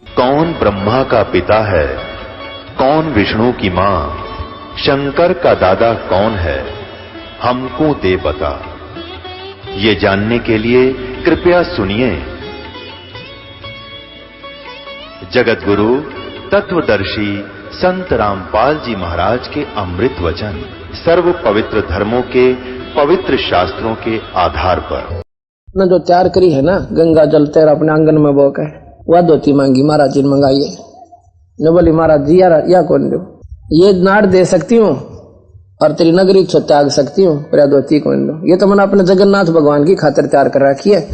कौन ब्रह्मा का पिता है, कौन विष्णु की मां, शंकर का दादा कौन है, हमको दे बता। ये जानने के लिए कृपया सुनिए जगत गुरु तत्वदर्शी संत रामपाल जी महाराज के अमृत वचन, सर्व पवित्र धर्मों के पवित्र शास्त्रों के आधार पर। न जो तैयार करी है ना गंगा जल तेरा अपने आंगन में बोक है, वह धोती मांगी महाराज जी ने मंगाई है। न बोली महाराज जी यार या कौन दो, ये नाड़ दे सकती हूँ और तेरी नगरी छो त्याग सकती हूँ, पर धोती कौन दो। ये तो मैंने अपने जगन्नाथ भगवान की खातिर तैयार कर रखी है,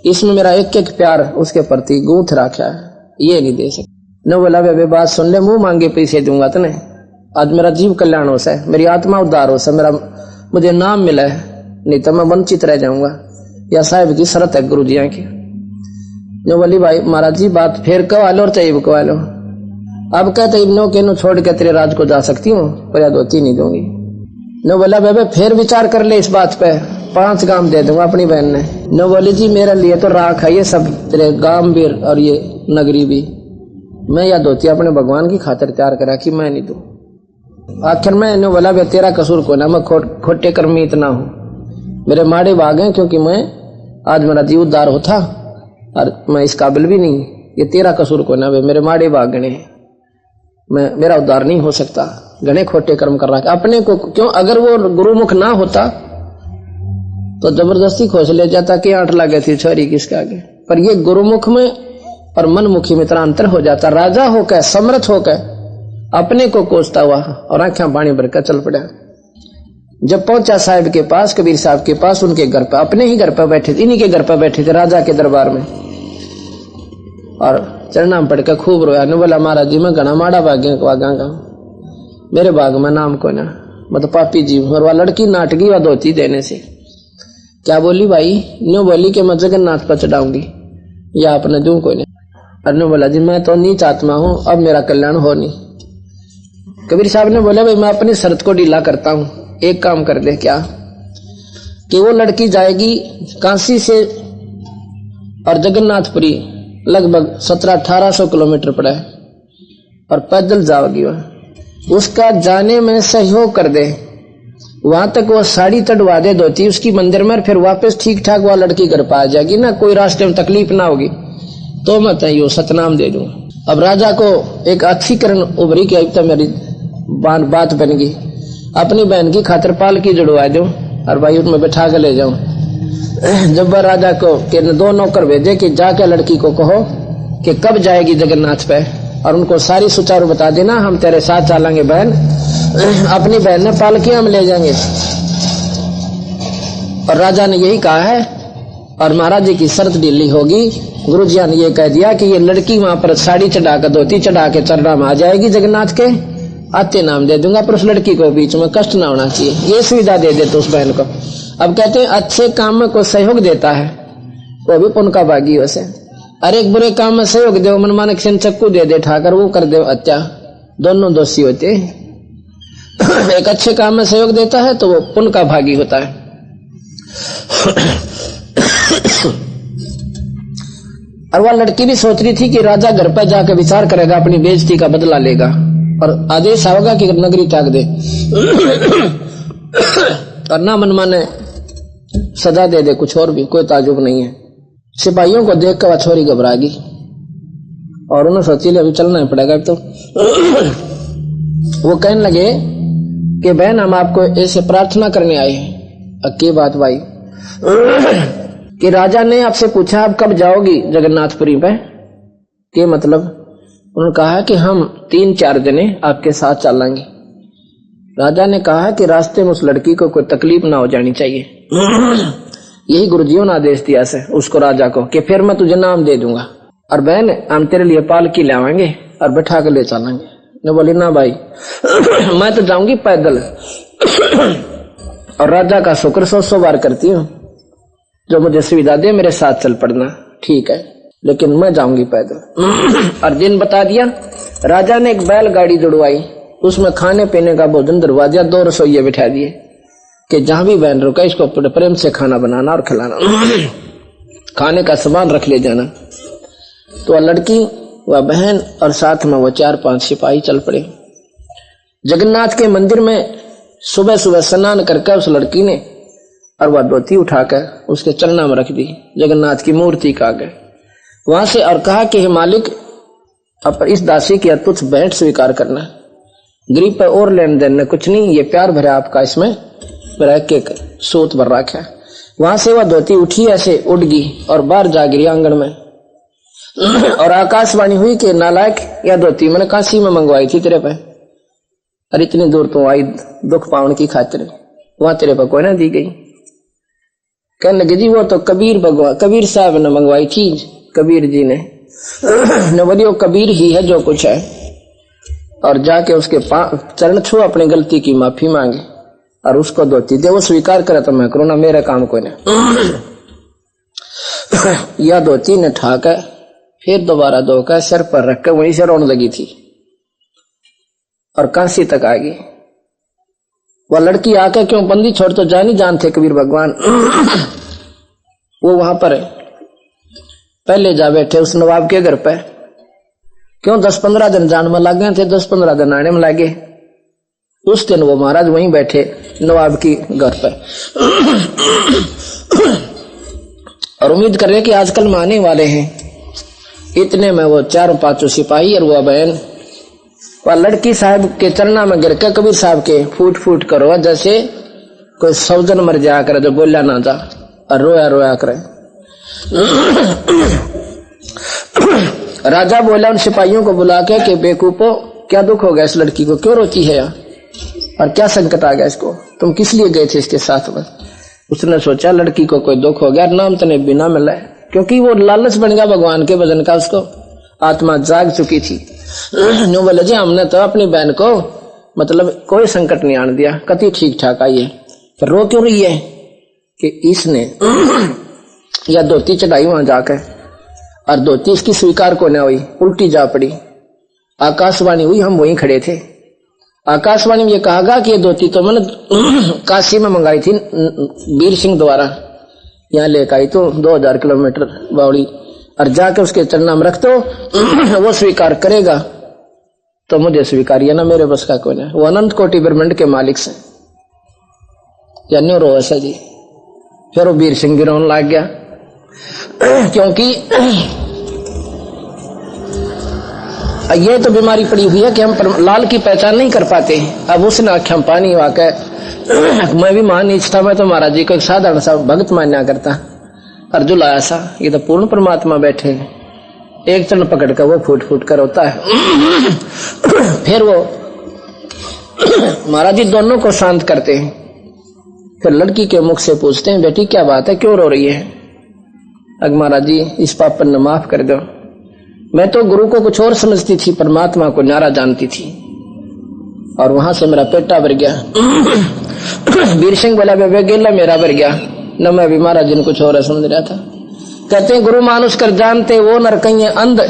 इसमें मेरा एक एक प्यार उसके प्रति गूंथ रखा है, ये नहीं दे सकती। न बोला वे बात सुन ले, मुंह मांगे पैसे दूंगा तने, आज मेरा जीव कल्याण हो सा है, मेरी आत्मा उद्धार हो सा, मेरा मुझे नाम मिला है, नहीं तो मैं वंचित रह जाऊंगा। या साहब की शरत है गुरु जी की। न बोली भाई महाराज जी बात फिर कवा लो और चाहिए कवा लो। अब कहते नो के नो छोड़ के तेरे राज को जा सकती हूँ, पर या धोती नहीं दूंगी। न बोला बेबे फिर विचार कर ले इस बात पे, 5 गांव दे दूंगा अपनी बहन ने। न बोली जी मेरे लिए तो राख है ये सब, तेरे गांव भी और ये नगरी भी, मैं या धोती अपने भगवान की खातिर तैयार करा कि मैं नहीं दूं। आखिर में ने बोला बे तेरा कसूर को ना, मैं खोटे कर्मी इतना हूं, मेरे माड़े भाग हैं, क्योंकि मैं आज मेरा जीव उद्धार होता और मैं इस काबिल भी नहीं, ये तेरा कसूर को ना, मेरे माड़े भाग गणे, मैं मेरा उद्धार नहीं हो सकता, घने खोटे कर्म कर रहा है अपने को। क्यों? अगर वो गुरुमुख ना होता तो जबरदस्ती खोज ले जाता कि 8 लागे थी छोरी किसके आगे, पर ये गुरुमुख में और मनमुखी में इतना अंतर हो जाता। राजा होकर समर्थ होकर अपने को कोसता हुआ और आंखें पानी भरकर चल पड़ा। जब पहुंचा साहब के पास, कबीर साहब के पास, उनके घर पर, अपने ही घर पर बैठे थे, इन्हीं के घर पर बैठे थे राजा के दरबार में, और चरनाम पढ़कर खूब रोया। ने बोला महाराज जी मैं घना माड़ा भाग्य वागा, मेरे भाग में नाम को ना, मैं तो पापी जीव हूं। और वह लड़की नाटकी व धोती देने से क्या बोली भाई? न्यू बोली कि मैं जगन्नाथ पर चढ़ाऊंगी या अपने दूं कोई नहीं। अरे बोला जी मैं तो नीच आत्मा हूं, अब मेरा कल्याण हो नहीं। कबीर साहब ने बोला भाई मैं अपनी शर्त को ढीला करता हूं, एक काम कर दे। क्या? कि वो लड़की जाएगी काशी से और जगन्नाथपुरी लगभग 1700-1800 किलोमीटर पड़ा है, और पैदल जाओगी वह, उसका जाने में सहयोग कर दे, वहां तक वो साड़ी चढ़वा दे धोती उसकी मंदिर में, फिर वापस ठीक ठाक वह लड़की घर पर आ जाएगी ना, कोई रास्ते में तकलीफ ना होगी, तो मैं तय सतनाम दे दूं। अब राजा को एक अच्छी करण उभरी कि अब तो मेरी बात बन गई, अपनी बहन की खातिर पालकी जुड़वा दूं और भाई उसमें बैठा के ले जाऊं। जब वह राजा को के 2 नौकर भेजे कि जाके लड़की को कहो कि कब जाएगी जगन्नाथ पे, और उनको सारी सुचारू बता देना, हम तेरे साथ चलेंगे बहन, अपनी बहन ने पालकी हम ले जाएंगे। और राजा ने यही कहा है, और महाराज जी की शर्त ढीली होगी। गुरु जी ने यह कह दिया कि ये लड़की वहां पर साड़ी चढ़ाकर धोती चढ़ा के चरणा में आ जाएगी जगन्नाथ के, आते नाम दे दूंगा, पर उस लड़की को बीच में कष्ट ना होना चाहिए, ये सुविधा दे देते उस बहन को। अब कहते हैं अच्छे काम में कोई सहयोग देता है वो भी पुण्य का भागी वैसे, अरे एक बुरे काम में सहयोग दे, मन माने चक्कू दे दे ठाकर वो कर दे हत्या, दोनों दोषी होते हैं। एक अच्छे काम में सहयोग देता है तो वो पुण्य का भागी होता है। और वह लड़की भी सोच रही थी कि राजा घर पर जाकर विचार करेगा, अपनी बेइज्जती का बदला लेगा और आदेश आएगा कि नगरी त्याग दे, और ना मन माने सजा दे दे, कुछ और भी, कोई ताजुब नहीं है। सिपाहियों को देख कर वह छोरी घबराएगी और उन्होंने सोची अभी चलना ही पड़ेगा। तो वो कहने लगे कि बहन हम आपको ऐसे प्रार्थना करने आए हैं। अक्की बात भाई कि राजा ने आपसे पूछा आप कब जाओगी जगन्नाथपुरी पे, के मतलब? उन्होंने कहा कि हम 3-4 जने आपके साथ चलेंगे। राजा ने कहा कि रास्ते में उस लड़की को कोई तकलीफ ना हो जानी चाहिए। यही गुरुजियों ने आदेश दिया से उसको राजा को कि फिर मैं तुझे नाम दे दूंगा और बहन हम तेरे लिए पालकी ले आवेंगे और बैठा के ले चलेंगे। ने बोली ना भाई मैं तो जाऊंगी पैदल, और राजा का शुक्र 100 बार करती हूँ, जो मुझे सुविधा दे मेरे साथ चल पड़ना, ठीक है, लेकिन मैं जाऊंगी पैदल। और दिन बता दिया। राजा ने एक बैलगाड़ी जुड़वाई, उसमें खाने पीने का भोजन दरवा दिया, 2 रसोइये बिठा दिए कि जहां भी बहन रुका इसको प्रेम से खाना बनाना और खिलाना, खाने का सामान रख ले जाना। तो लड़की वह बहन और साथ में वो 4-5 सिपाही चल पड़े। जगन्नाथ के मंदिर में सुबह सुबह स्नान करके उस लड़की ने और वह धोती उठाकर उसके चरणों में रख दी जगन्नाथ की मूर्ति के आगे। वहां से और कहा कि हे मालिक, अब इस दासी की तुच्छ भेंट स्वीकार करना, गरीब पर और लेन देन कुछ नहीं, ये प्यार भरा आपका इसमें रह के सोत भर रखा। वहां से वह धोती उठी ऐसे उड़ गई और बाहर जा गिरी आंगन में। और आकाशवाणी हुई कि नालायक, यह धोती मैंने काशी में मंगवाई थी तेरे पे, और इतनी दूर तो आई दुख पावन की खातिर, वहां तेरे पे कोई ना दी गई। कहने लगे जी वो तो कबीर साहब ने मंगवाई थी, कबीर जी ने बोलियो कबीर ही है जो कुछ है, और जाके उसके चरण छू, अपनी गलती की माफी मांगे और उसको धोती दे। वो स्वीकार करे तो मैं करूँ ना, मेरा काम कोई नहीं। यह धोती ने ठाकर फिर दोबारा धोकर सिर पर रखकर वहीं से रोने लगी थी और काशी तक आ गई। वह लड़की आकर क्यों बंदी छोड़ तो जानी जानते कबीर भगवान। वो वहां पर पहले जा बैठे उस नवाब के घर पे, क्यों 10-15 दिन जान में लग गए थे, 10-15 दिन आने में लगे। उस दिन वो महाराज वहीं बैठे नवाब की घर पे और उम्मीद कर रहे कि आजकल में आने वाले हैं। इतने में वो 4-5 सिपाही और वो बहन वह लड़की साहब के चरणा में गिर के कबीर साहब के फूट फूट करो, जैसे कोई सौजन मर जाया करे जो बोला ना जा, और रोया रोया करे। राजा बोला उन सिपाहियों को बुला के कि बेकूफो, क्या दुख हो गया इस लड़की को, क्यों रोती है यहाँ, और क्या संकट आ गया इसको, तुम किस लिए गए थे इसके साथ में। उसने सोचा लड़की को कोई दुख हो गया, नाम तने बिना मिला, क्योंकि वो लालच बन गया भगवान के भजन का, उसको आत्मा जाग चुकी थी। नो बोले जी हमने तो अपनी बहन को मतलब कोई संकट नहीं आने दिया, कति ठीक ठाक आई है, पर रो क्यों रही है कि इसने या धोती चढ़ाई वहां जाकर और धोती इसकी स्वीकार को न हुई, उल्टी जा पड़ी। आकाशवाणी हुई, हम वहीं खड़े थे। आकाशवाणी में ये कहा गया कि ये धोती तो मैंने काशी में मंगाई थी वीर सिंह द्वारा, यहाँ लेकर आई तो 2000 किलोमीटर बावड़ी, और जाके उसके चरणों में रख दो, वो स्वीकार करेगा तो मुझे स्वीकार, या ना मेरे बस का कोई नहीं। वो अनंत कोटि ब्रह्मांड के मालिक से या न्यू रो ऐसा जी। फिर वो वीर सिंह गिरोन लग गया, क्योंकि ये तो बीमारी पड़ी हुई है कि हम लाल की पहचान नहीं कर पाते। अब उसने आख्या पानी वाकर मैं भी मान नीच था, मैं तो महाराज जी को एक साधारण सा भक्त मान्या करता, और जो लाया सा ये तो पूर्ण परमात्मा बैठे, एक चरण पकड़ कर वो फूट फूट कर होता है। फिर वो महाराज जी दोनों को शांत करते हैं। फिर लड़की के मुख से पूछते हैं बेटी क्या बात है, क्यों रो रही है। अग महाराज जी इस पापन ने माफ कर दो, मैं तो गुरु को कुछ और समझती थी, परमात्मा को न्यारा जानती थी, और वहां से मेरा पेटा भर गया। वीर सिंह बोला बेबे गेला मेरा भर गया न, मैं भी महाराज जी ने कुछ और समझ रहा था। कहते हैं गुरु मानुष कर जानते वो नर कहीं अंध,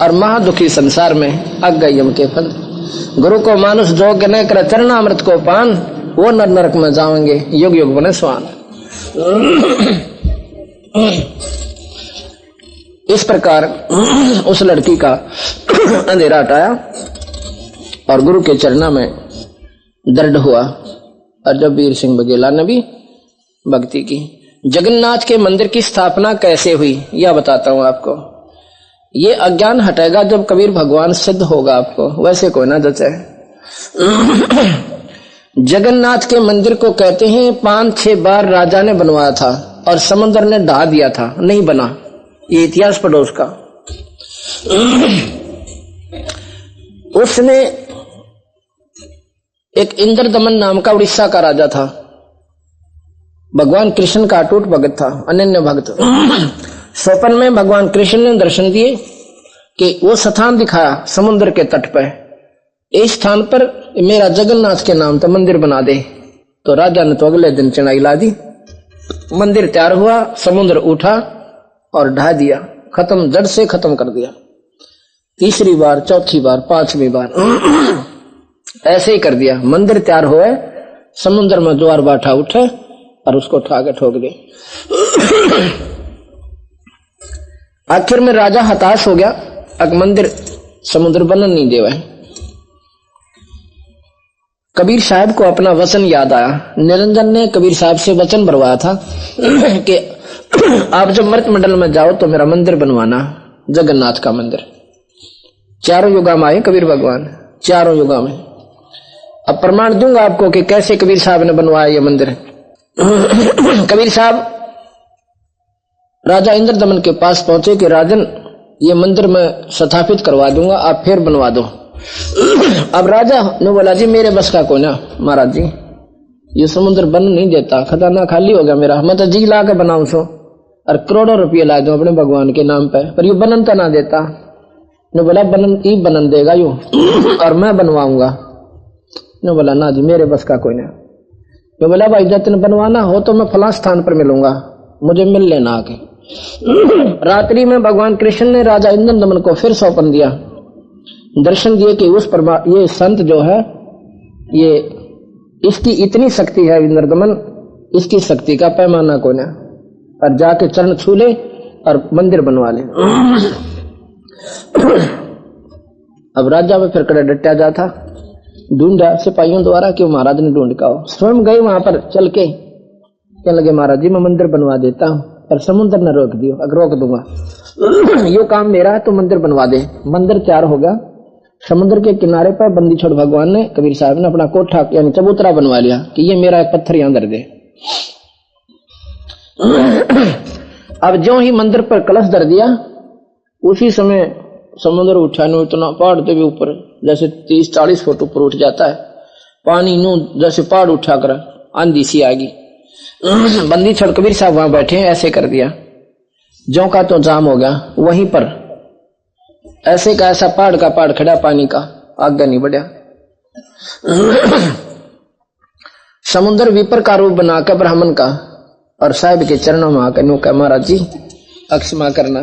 और महादुखी संसार में अग गई यम के फल। गुरु को मानुष जोग न कर चरणामृत को पान, वो नर नरक में जाएंगे युग युग बने स्वान। इस प्रकार उस लड़की का अंधेरा हटाया और गुरु के चरणों में दृढ़ हुआ, और जब वीर सिंह बघेला ने भी भक्ति की। जगन्नाथ के मंदिर की स्थापना कैसे हुई यह बताता हूं आपको। ये अज्ञान हटेगा जब कबीर भगवान सिद्ध होगा आपको, वैसे कोई ना जचे। जगन्नाथ के मंदिर को कहते हैं 5-6 बार राजा ने बनवाया था और समुद्र ने ढा दिया था, नहीं बना। ये इतिहास पढ़ो उसका। उसने एक इंद्रदमन नाम का उड़ीसा का राजा था, भगवान कृष्ण का अटूट भगत था, अनन्य भक्त। स्वप्न में भगवान कृष्ण ने दर्शन दिए कि वो स्थान दिखाया समुद्र के तट पर, इस स्थान पर मेरा जगन्नाथ के नाम तो मंदिर बना दे। तो राजा ने तो अगले दिन चढ़ाई ला दी, मंदिर तैयार हुआ, समुद्र उठा और ढा दिया, खत्म, जड़ से खत्म कर दिया। तीसरी बार, चौथी बार, 5वीं बार ऐसे ही कर दिया। मंदिर तैयार हुआ, समुद्र में ज्वार बाठा उठे और उसको उठा के ठोक दे। आखिर में राजा हताश हो गया, अक मंदिर समुद्र बनन नहीं देवा। कबीर साहब को अपना वचन याद आया। निरंजन ने कबीर साहब से वचन भरवाया था कि आप जब मृत मंडल में जाओ तो मेरा मंदिर बनवाना, जगन्नाथ का मंदिर। चारों युगा में आए कबीर भगवान, चारों युगा में। अब प्रमाण दूंगा आपको कि कैसे कबीर साहब ने बनवाया ये मंदिर। कबीर साहब राजा इंद्र दमन के पास पहुंचे कि राजन ये मंदिर मैं स्थापित करवा दूंगा, आप फिर बनवा दो। अब राजा ने बोला जी मेरे बस का कोई ना महाराज जी, ये समुद्र बन नहीं देता, खजाना खाली हो गया मेरा, मैं तो जी ला के बनाऊ सो और करोड़ों रुपये ला दूं अपने भगवान के नाम पे, पर यू बनन तो ना देता। ने बोला बनन ही बनन देगा यू और मैं बनवाऊंगा। ने बोला ना जी मेरे बस का कोई ना। ने बोला भाई जब तेन बनवाना हो तो मैं फलां स्थान पर मिलूंगा, मुझे मिल लेना आके। रात्रि में भगवान कृष्ण ने राजा इंद्र दमन को फिर सौंपन दिया, दर्शन दिए कि उस ये संत जो है ये इसकी इतनी शक्ति है इंद्र दमन, इसकी शक्ति का पैमाना कोई ना, और जाके चरण छू ले और मंदिर बनवा ले। अब राजा में फिर कड़े डटा जाता, ढूंढा सिपाहियों द्वारा क्यों महाराज ने ढूंढ का हो। स्वयं गए वहां पर चल के, कहने लगे महाराज जी मैं मंदिर बनवा देता हूं पर समुद्र न रोक दियो, अगर रोक दूंगा यो काम मेरा है तो मंदिर बनवा दे। मंदिर तैयार हो गया। समुद्र के किनारे पर बंदी छोड़ भगवान ने कबीर साहब ने अपना कोठा यानी चबूतरा बनवा लिया कि ये मेरा एक पत्थर यहां धर दे। अब जो ही मंदिर पर कलश धर दिया उसी समय समुद्र उठा नो, इतना पहाड़ के भी ऊपर जैसे 30-40 फुट ऊपर उठ जाता है पानी, नो जैसे पहाड़ उठा कर आंधी सी आएगी। बंदी छोड़ कबीर साहब वहां बैठे ऐसे कर दिया, जो का तो जाम हो गया। वहीं पर ऐसे का ऐसा पहाड़ का पहाड़ खड़ा, पानी का आगे नहीं बढ़ा। समुद्र विपर का रूप बनाकर ब्राह्मण का और साहब के चरणों में आकर नो कहा महाराज जी अक्षमा करना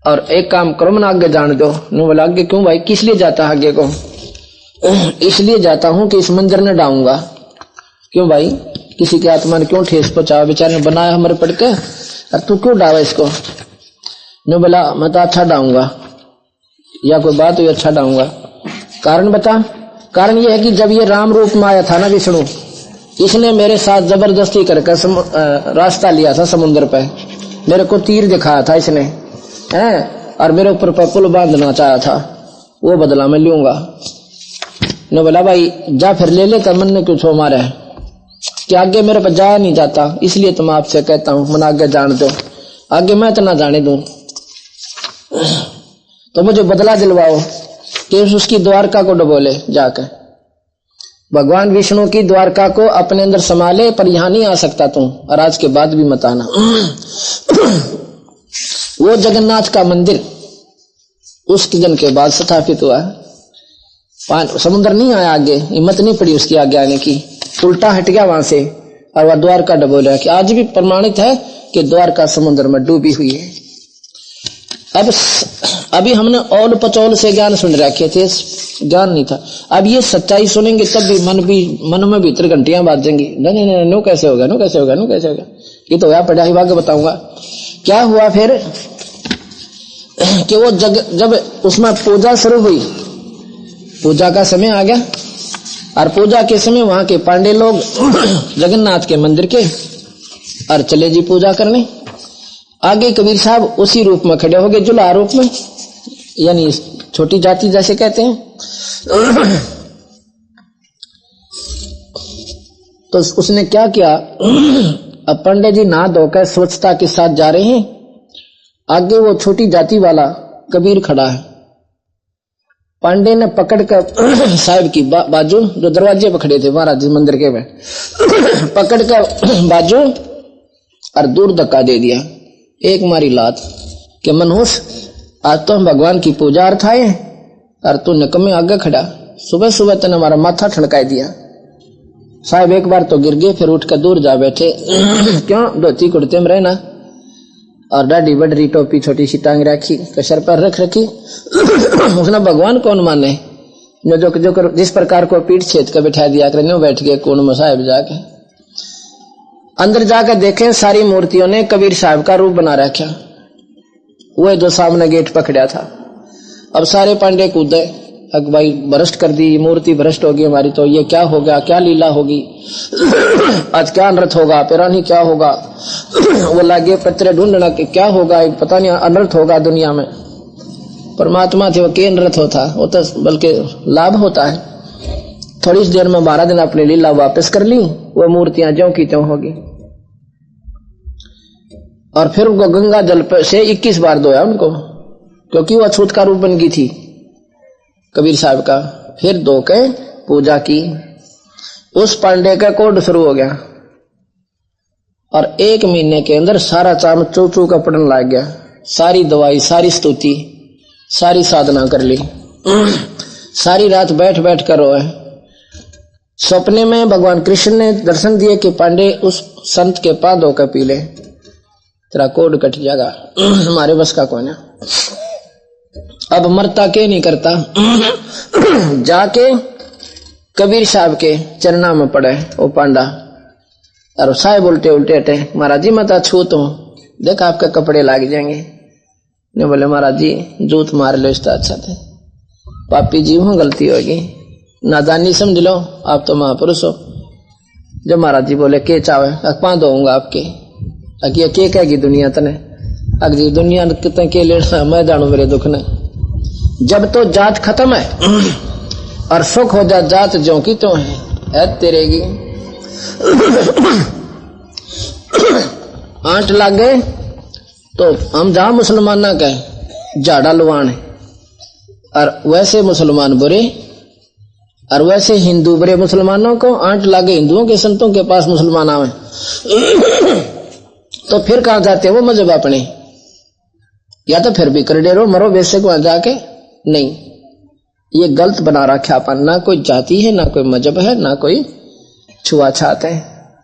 और एक काम करो मैंने आगे जान दो। नो बोला आगे क्यों भाई, किस लिए जाता है आगे को? इसलिए जाता हूं कि इस मंदिर ने डाऊंगा। क्यों भाई, किसी की आत्मा ने क्यों ठेस पहुंचाया, बेचारे ने बनाया हमारे पढ़ के, और तू क्यों डावा इसको? ने बोला मैं तो अच्छा डाऊंगा, या कोई बात हुई अच्छा डाऊंगा। कारण बता। कारण यह है कि जब ये राम रूप में आया था ना विष्णु, इसने मेरे साथ जबरदस्ती करके रास्ता लिया था समुद्र पे, मेरे को तीर दिखाया था इसने हैं, और मेरे ऊपर पुल बांधना चाहा था, वो बदला मैं लूंगा। ने बोला भाई जा फिर ले कर मन ने क्यों छो मारे कि आगे मेरे पर जाया नहीं जाता, इसलिए तो मैं आपसे कहता हूं मन आगे जान दो, आगे मैं तो ना जाने दूं, तो मुझे बदला दिलवाओ कि उसकी द्वारका को डबोले जाकर। भगवान विष्णु की द्वारका को अपने अंदर संभाले, पर यहां नहीं आ सकता तू, और आज के बाद भी मत आना। वो जगन्नाथ का मंदिर उसके जन्म के बाद स्थापित हुआ। समुद्र नहीं आया आगे, हिम्मत नहीं पड़ी उसकी आगे आने की, उल्टा हट गया वहां से और वह द्वारका डबोला, कि आज भी प्रमाणित है कि द्वारका समुद्र में डूबी हुई है। अब अभी हमने औल पचौल से ज्ञान सुन रखे थे, ज्ञान नहीं था। अब ये सच्चाई सुनेंगे तब भी मन में भीतर घंटियां बाजेंगी, नहीं नो कैसे होगा, नो कैसे होगा, नो कैसे होगा। ये तो हुआ पढ़ा ही भाग बताऊंगा क्या हुआ फिर कि वो जब उसमें पूजा शुरू हुई, पूजा का समय आ गया, और पूजा के समय वहां के पांडे लोग जगन्नाथ के मंदिर के और चले जी पूजा करने। आगे कबीर साहब उसी रूप में खड़े हो गए, जुल्हा रूप में, यानी छोटी जाति जैसे कहते हैं। तो उसने क्या किया, अब पंडित जी नहा धोकर स्वच्छता के साथ जा रहे हैं, आगे वो छोटी जाति वाला कबीर खड़ा है। पांडे ने पकड़कर साहब की बाजू, जो दरवाजे पर खड़े थे महाराज जी मंदिर के में, पकड़कर बाजू और दूर धक्का दे दिया, एक मारी लात कि मनहूस आज तो हम भगवान की पूजा अर्थ आए और तू निकम्मे आगे खड़ा, सुबह सुबह तूने हमारा माथा ठनका दिया। साहब एक बार तो गिर गए, फिर उठ कर दूर जा बैठे। क्यों, धोती कुर्ते में रहना और दाढ़ी बडरी टोपी छोटी सी टांग रखी, सर पर रख रखी। उसने भगवान कौन माने, जो जिस प्रकार को पीठ छेद कर बैठा दिया कर, बैठ गए कोण में साहब जाके। अंदर जाकर देखे सारी मूर्तियों ने कबीर साहब का रूप बना रखा, वह जो सामने गेट पकड़ा था। अब सारे पांडे कूदे, अब भाई भ्रष्ट कर दी मूर्ति, भ्रष्ट होगी हमारी, तो ये क्या हो गया, क्या लीला होगी, आज क्या अनर्थ होगा, पिरानी क्या होगा। वो लागे पत्रे ढूंढना कि क्या होगा, पता नहीं अनर्थ होगा दुनिया में। परमात्मा थे वो के अनर्थ होता, वो तो बल्कि लाभ होता है। थोड़ी देर में 12 दिन अपनी लीला वापस कर ली, वो मूर्तियां ज्यों की त्यों होगी। और फिर उनको गंगा जल से 21 बार धोया उनको, क्योंकि वो अछूत का रूप बन गई थी कबीर साहब का। फिर धो के पूजा की। उस पांडे का कोड शुरू हो गया और 1 महीने के अंदर सारा चाम चू चू का पड़न लग गया। सारी दवाई, सारी स्तुति, सारी साधना कर ली। सारी रात बैठ बैठ कर रोए। सपने में भगवान कृष्ण ने दर्शन दिए कि पांडे उस संत के पांव धोकर पी ले, तेरा कोड कट जाएगा। हमारे बस का कौन है, अब मरता के नहीं करता। जाके कबीर साहब के चरणा में पड़े वो पांडा, और साहब उल्टे उल्टे हटे, महाराज जी मत छूत हूं, देखा आपके कपड़े लाग जाएंगे। ने बोले महाराज जी जूत मार लो, इसका अच्छा थे, पापी जी हूं, गलती होगी, नादानी समझ लो, आप तो महापुरुष हो। जब महाराज जी बोले के चावे, पा दूंगा आपके, अकी के कहेगी दुनिया तने, अग जी दुनिया कितने के लेना, मैं जानू मेरे दुख ने। जब तो जात खत्म है और सुख हो जा, जात ज्यों की त्यों है तेरेगी। आंट लग गए तो हम जहां मुसलमाना कहे झाड़ा लुआन, और वैसे मुसलमान बुरे और वैसे हिंदू बुरे। मुसलमानों को आंट लागे हिंदुओं के संतों के पास मुसलमान आवे तो फिर कहां जाते वो मजहब अपने, या तो फिर भी कर डेरो मरो वैसे को जाके नहीं। ये गलत बना रखा अपन, ना कोई जाति है, ना कोई मजहब है, ना कोई छुआछात है।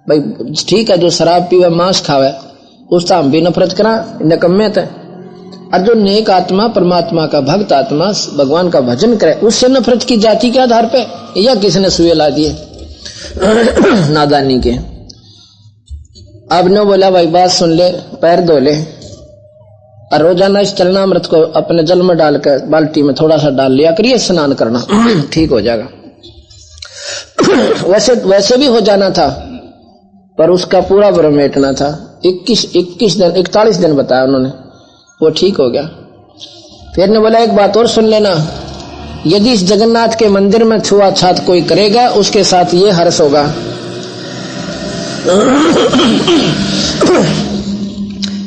भाई ठीक है जो शराब पीवे मांस खावे उसका हम भी नफरत करा, निकम्मे थे। और जो नेक आत्मा परमात्मा का भक्त आत्मा भगवान का भजन करे उससे नफरत की जाति के आधार पे, या किसने सुए ला दिए नादानी के। अब ने बोला भाई बात सुन ले, पैर धो ले और रोजाना इस चरणामृत को अपने जल में डालकर बाल्टी में थोड़ा सा डाल लिया करिए, स्नान करना ठीक हो जाएगा। वैसे भी हो जाना था पर उसका पूरा भ्रम मेटना था। 41 दिन बताया उन्होंने, वो ठीक हो गया। फिर ने बोला एक बात और सुन लेना, यदि इस जगन्नाथ के मंदिर में छुआछात कोई करेगा उसके साथ ये हर्ष होगा।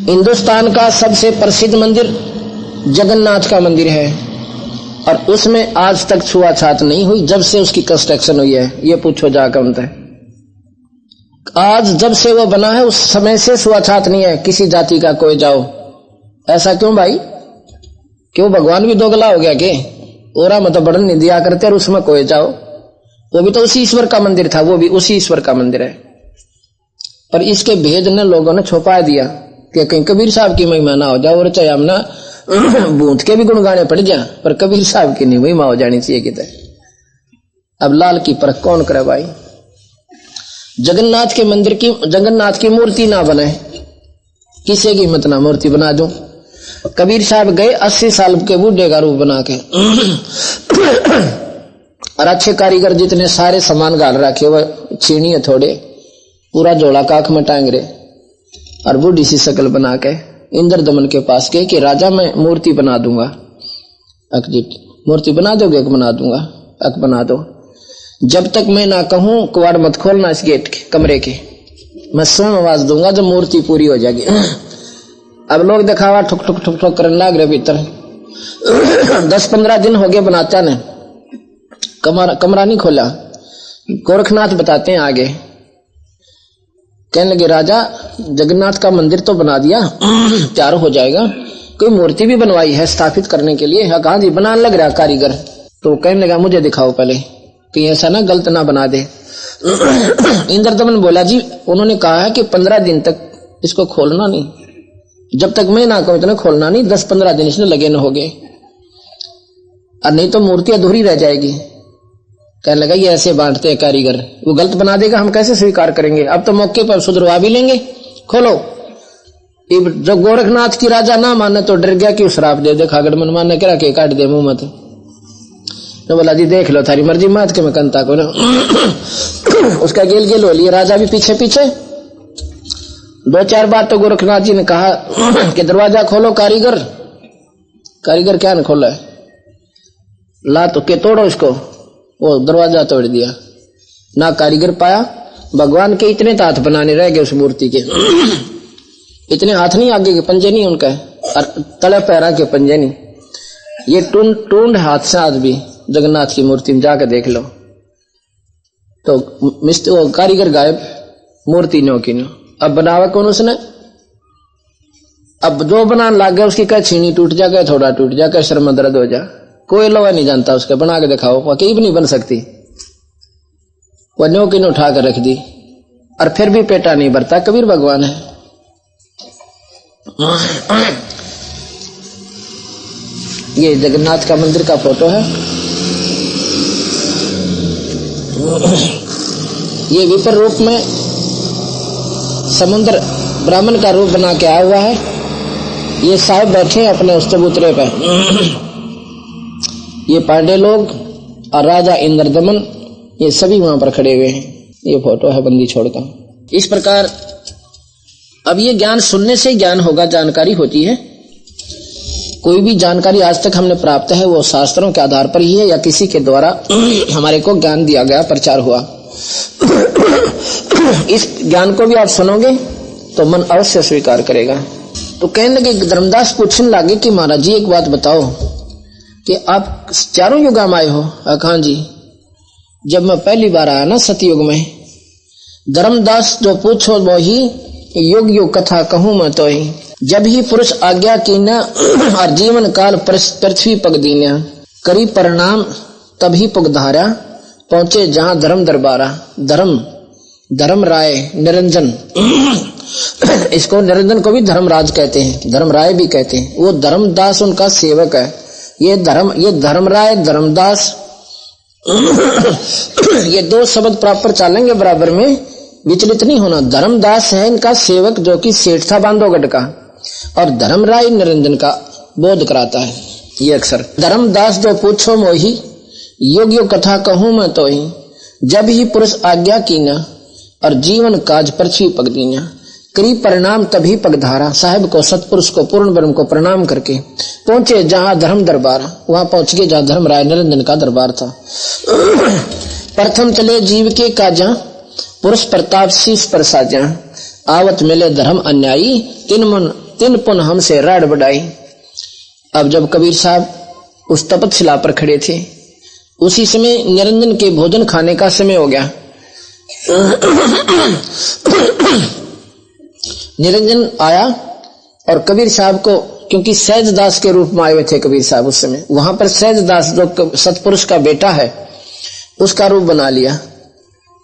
हिंदुस्तान का सबसे प्रसिद्ध मंदिर जगन्नाथ का मंदिर है और उसमें आज तक छुआछात नहीं हुई जब से उसकी कंस्ट्रक्शन हुई है। ये पूछो जाकर उनसे, आज जब से वो बना है उस समय से छुआछात नहीं है किसी जाति का कोई जाओ। ऐसा क्यों भाई, क्यों भगवान भी दोगला हो गया के? ओरा मतलब बढ़न नहीं दिया करते और उसमें कोई जाओ, वो भी तो उसी ईश्वर का मंदिर था, वो भी उसी ईश्वर का मंदिर है। पर इसके भेद ने लोगों ने छुपा दिया कि कहीं कबीर साहब की महिमा ना हो जाए, और चाहे हम ना बूंद के भी गुणगाने पड़ जाए पर कबीर साहब की नहीं महिमा हो जानी चाहिए कितने। अब लाल की परख कौन करे भाई? जगन्नाथ के मंदिर की, जगन्नाथ की मूर्ति ना बने, किसी की हिम्मत ना मूर्ति बना दूं। कबीर साहब गए 80 साल के बूढ़े का रूप बना के और अच्छे कारीगर जितने सारे सामान गाल रखे, वह छीनी है थोड़े, पूरा जोड़ा काख में टांग रहे और बूढ़ी सी शकल बना के इंद्र दमन के पास गए कि राजा मैं मूर्ति बना दूंगा। अकजीत मूर्ति बना दोगे? बना दूंगा। अक बना दो, जब तक मैं ना कहूं कुआड़ मत खोलना इस गेट के कमरे के, मैं स्वयं आवाज दूंगा जब मूर्ति पूरी हो जाएगी। अब लोग दिखावा ठुक ठुक ठुक ठुक करने लग रहे भीतर। 10-15 दिन हो गए बनाता ने कमरा नहीं खोला। गोरखनाथ बताते हैं आगे, कहने लगे राजा जगन्नाथ का मंदिर तो बना दिया, तैयार हो जाएगा, कोई मूर्ति भी बनवाई है स्थापित करने के लिए? कहाँ जी बनाने लग रहा कारीगर। तो कहने लगा मुझे दिखाओ पहले, कहीं ऐसा ना गलत ना बना दे। इंद्रदमन बोला जी उन्होंने कहा है कि 15 दिन तक इसको खोलना नहीं, जब तक मैं ना कहूं इतना खोलना नहीं। 10-15 दिन इसने लगे न हो गए और नहीं तो मूर्ति अधूरी रह जाएगी। कहने लगा ये ऐसे बांटते हैं कारीगर, वो गलत बना देगा हम कैसे स्वीकार करेंगे? अब तो मौके पर सुधरवा भी लेंगे, खोलो। जो गोरखनाथ की राजा ना माने तो डर गया कि श्राप दे दे, खागड़ मन माने करा के काट दे मुंह मत। तो बोला जी देख लो थारी मर्जी मात के मैं कंता को ना। उसका गेल गेल हो लिया, राजा भी पीछे पीछे। 2-4 बार तो गोरखनाथ जी ने कहा कि दरवाजा खोलो कारीगर। कारीगर क्या ने खोला है, ला तो के तोड़ो इसको। वो दरवाजा तोड़ दिया ना, कारीगर पाया। भगवान के इतने तो हाथ बनाने रह गए उस मूर्ति के। इतने हाथ नहीं, आगे के पंजे नहीं उनका, और तले पैरा के पंजे नहीं। ये टूंड हाथ से आज भी जगन्नाथ की मूर्ति में जाकर देख लो तो मिस्त्री वो कारीगर गायब, मूर्ति नो की नो। अब बनावा कौन उसने, अब जो बनाने लग गया उसकी कह छीनी टूट जा, कह थोड़ा टूट जा, कह शर्म दर्द हो जा। कोई लोहा नहीं जानता उसका, बना के दिखाओ वाकई भी नहीं बन सकती। वो नो की नो उठा कर रख दी और फिर भी पेटा नहीं भरता, कबीर भगवान है। ये जगन्नाथ का मंदिर का फोटो है। ये विपर रूप में समुद्र ब्राह्मण का रूप बना के आया हुआ है। ये साहब बैठे हैं अपने उस चबूतरे पे। ये पांडे लोग और राजा इंद्रदमन ये सभी वहां पर खड़े हुए हैं। ये फोटो है बंदी छोड़कर। इस प्रकार अब ये ज्ञान सुनने से ज्ञान होगा, जानकारी होती है। कोई भी जानकारी आज तक हमने प्राप्त है वो शास्त्रों के आधार पर ही है या किसी के द्वारा हमारे को ज्ञान दिया गया, प्रचार हुआ। इस ज्ञान को भी आप सुनोगे तो मन अवश्य स्वीकार करेगा। तो कहने लगे, धर्मदास पूछने लगे कि महाराज जी एक बात बताओ कि आप चारों युग में आए हो। हाँ जी, जब मैं पहली बार आया ना सतयुग में, धर्मदास जो पूछो वो ही युग युग कथा कहूं मैं तो ही। जब ही पुरुष आज्ञा की न और जीवन काल पृथ्वी पग दीन्या, करी परिणाम तभी पुगधारा, पहुंचे जहां धर्म दरबारा। धर्म राय निरंजन, इसको निरंजन को भी धर्मराज कहते हैं, धर्म राय भी कहते हैं। वो धर्मदास उनका सेवक है। ये धर्म राय धर्मदास ये 2 शब्द प्रॉपर चलेंगे बराबर में, विचलित नहीं होना। धर्मदास है इनका सेवक जो कि सेठ था बांधवगढ़ का, और धर्म राय निरंजन का बोध कराता है ये अक्षर। धर्मदास जो पूछो मोही, युग युग कथा कहूं मैं तो ही। जब ही पुरुष आज्ञा कीना और जीवन काज पृथ्वी पग दीना, करी परिणाम तभी पगधारा। साहिब को, सतपुरुष को, पूर्ण ब्रह्म को प्रणाम करके पहुंचे जहां धर्म दरबार। वहां पहुंच गए जहां धर्म राय निरंजन का दरबार था। प्रथम चले जीव के काजा, पुरुष प्रताप शीश पर साजा। आवत मिले धर्म अन्यायी, तिन पुन हमसे राड बढ़ाई। अब जब कबीर साहब उस तपतशिला पर खड़े थे, उसी समय निरंजन के भोजन खाने का समय हो गया। निरंजन आया और कबीर साहब को, क्योंकि सहजदास के रूप में आए हुए थे कबीर साहब उस समय, वहां पर सहजदास जो सतपुरुष का बेटा है उसका रूप बना लिया।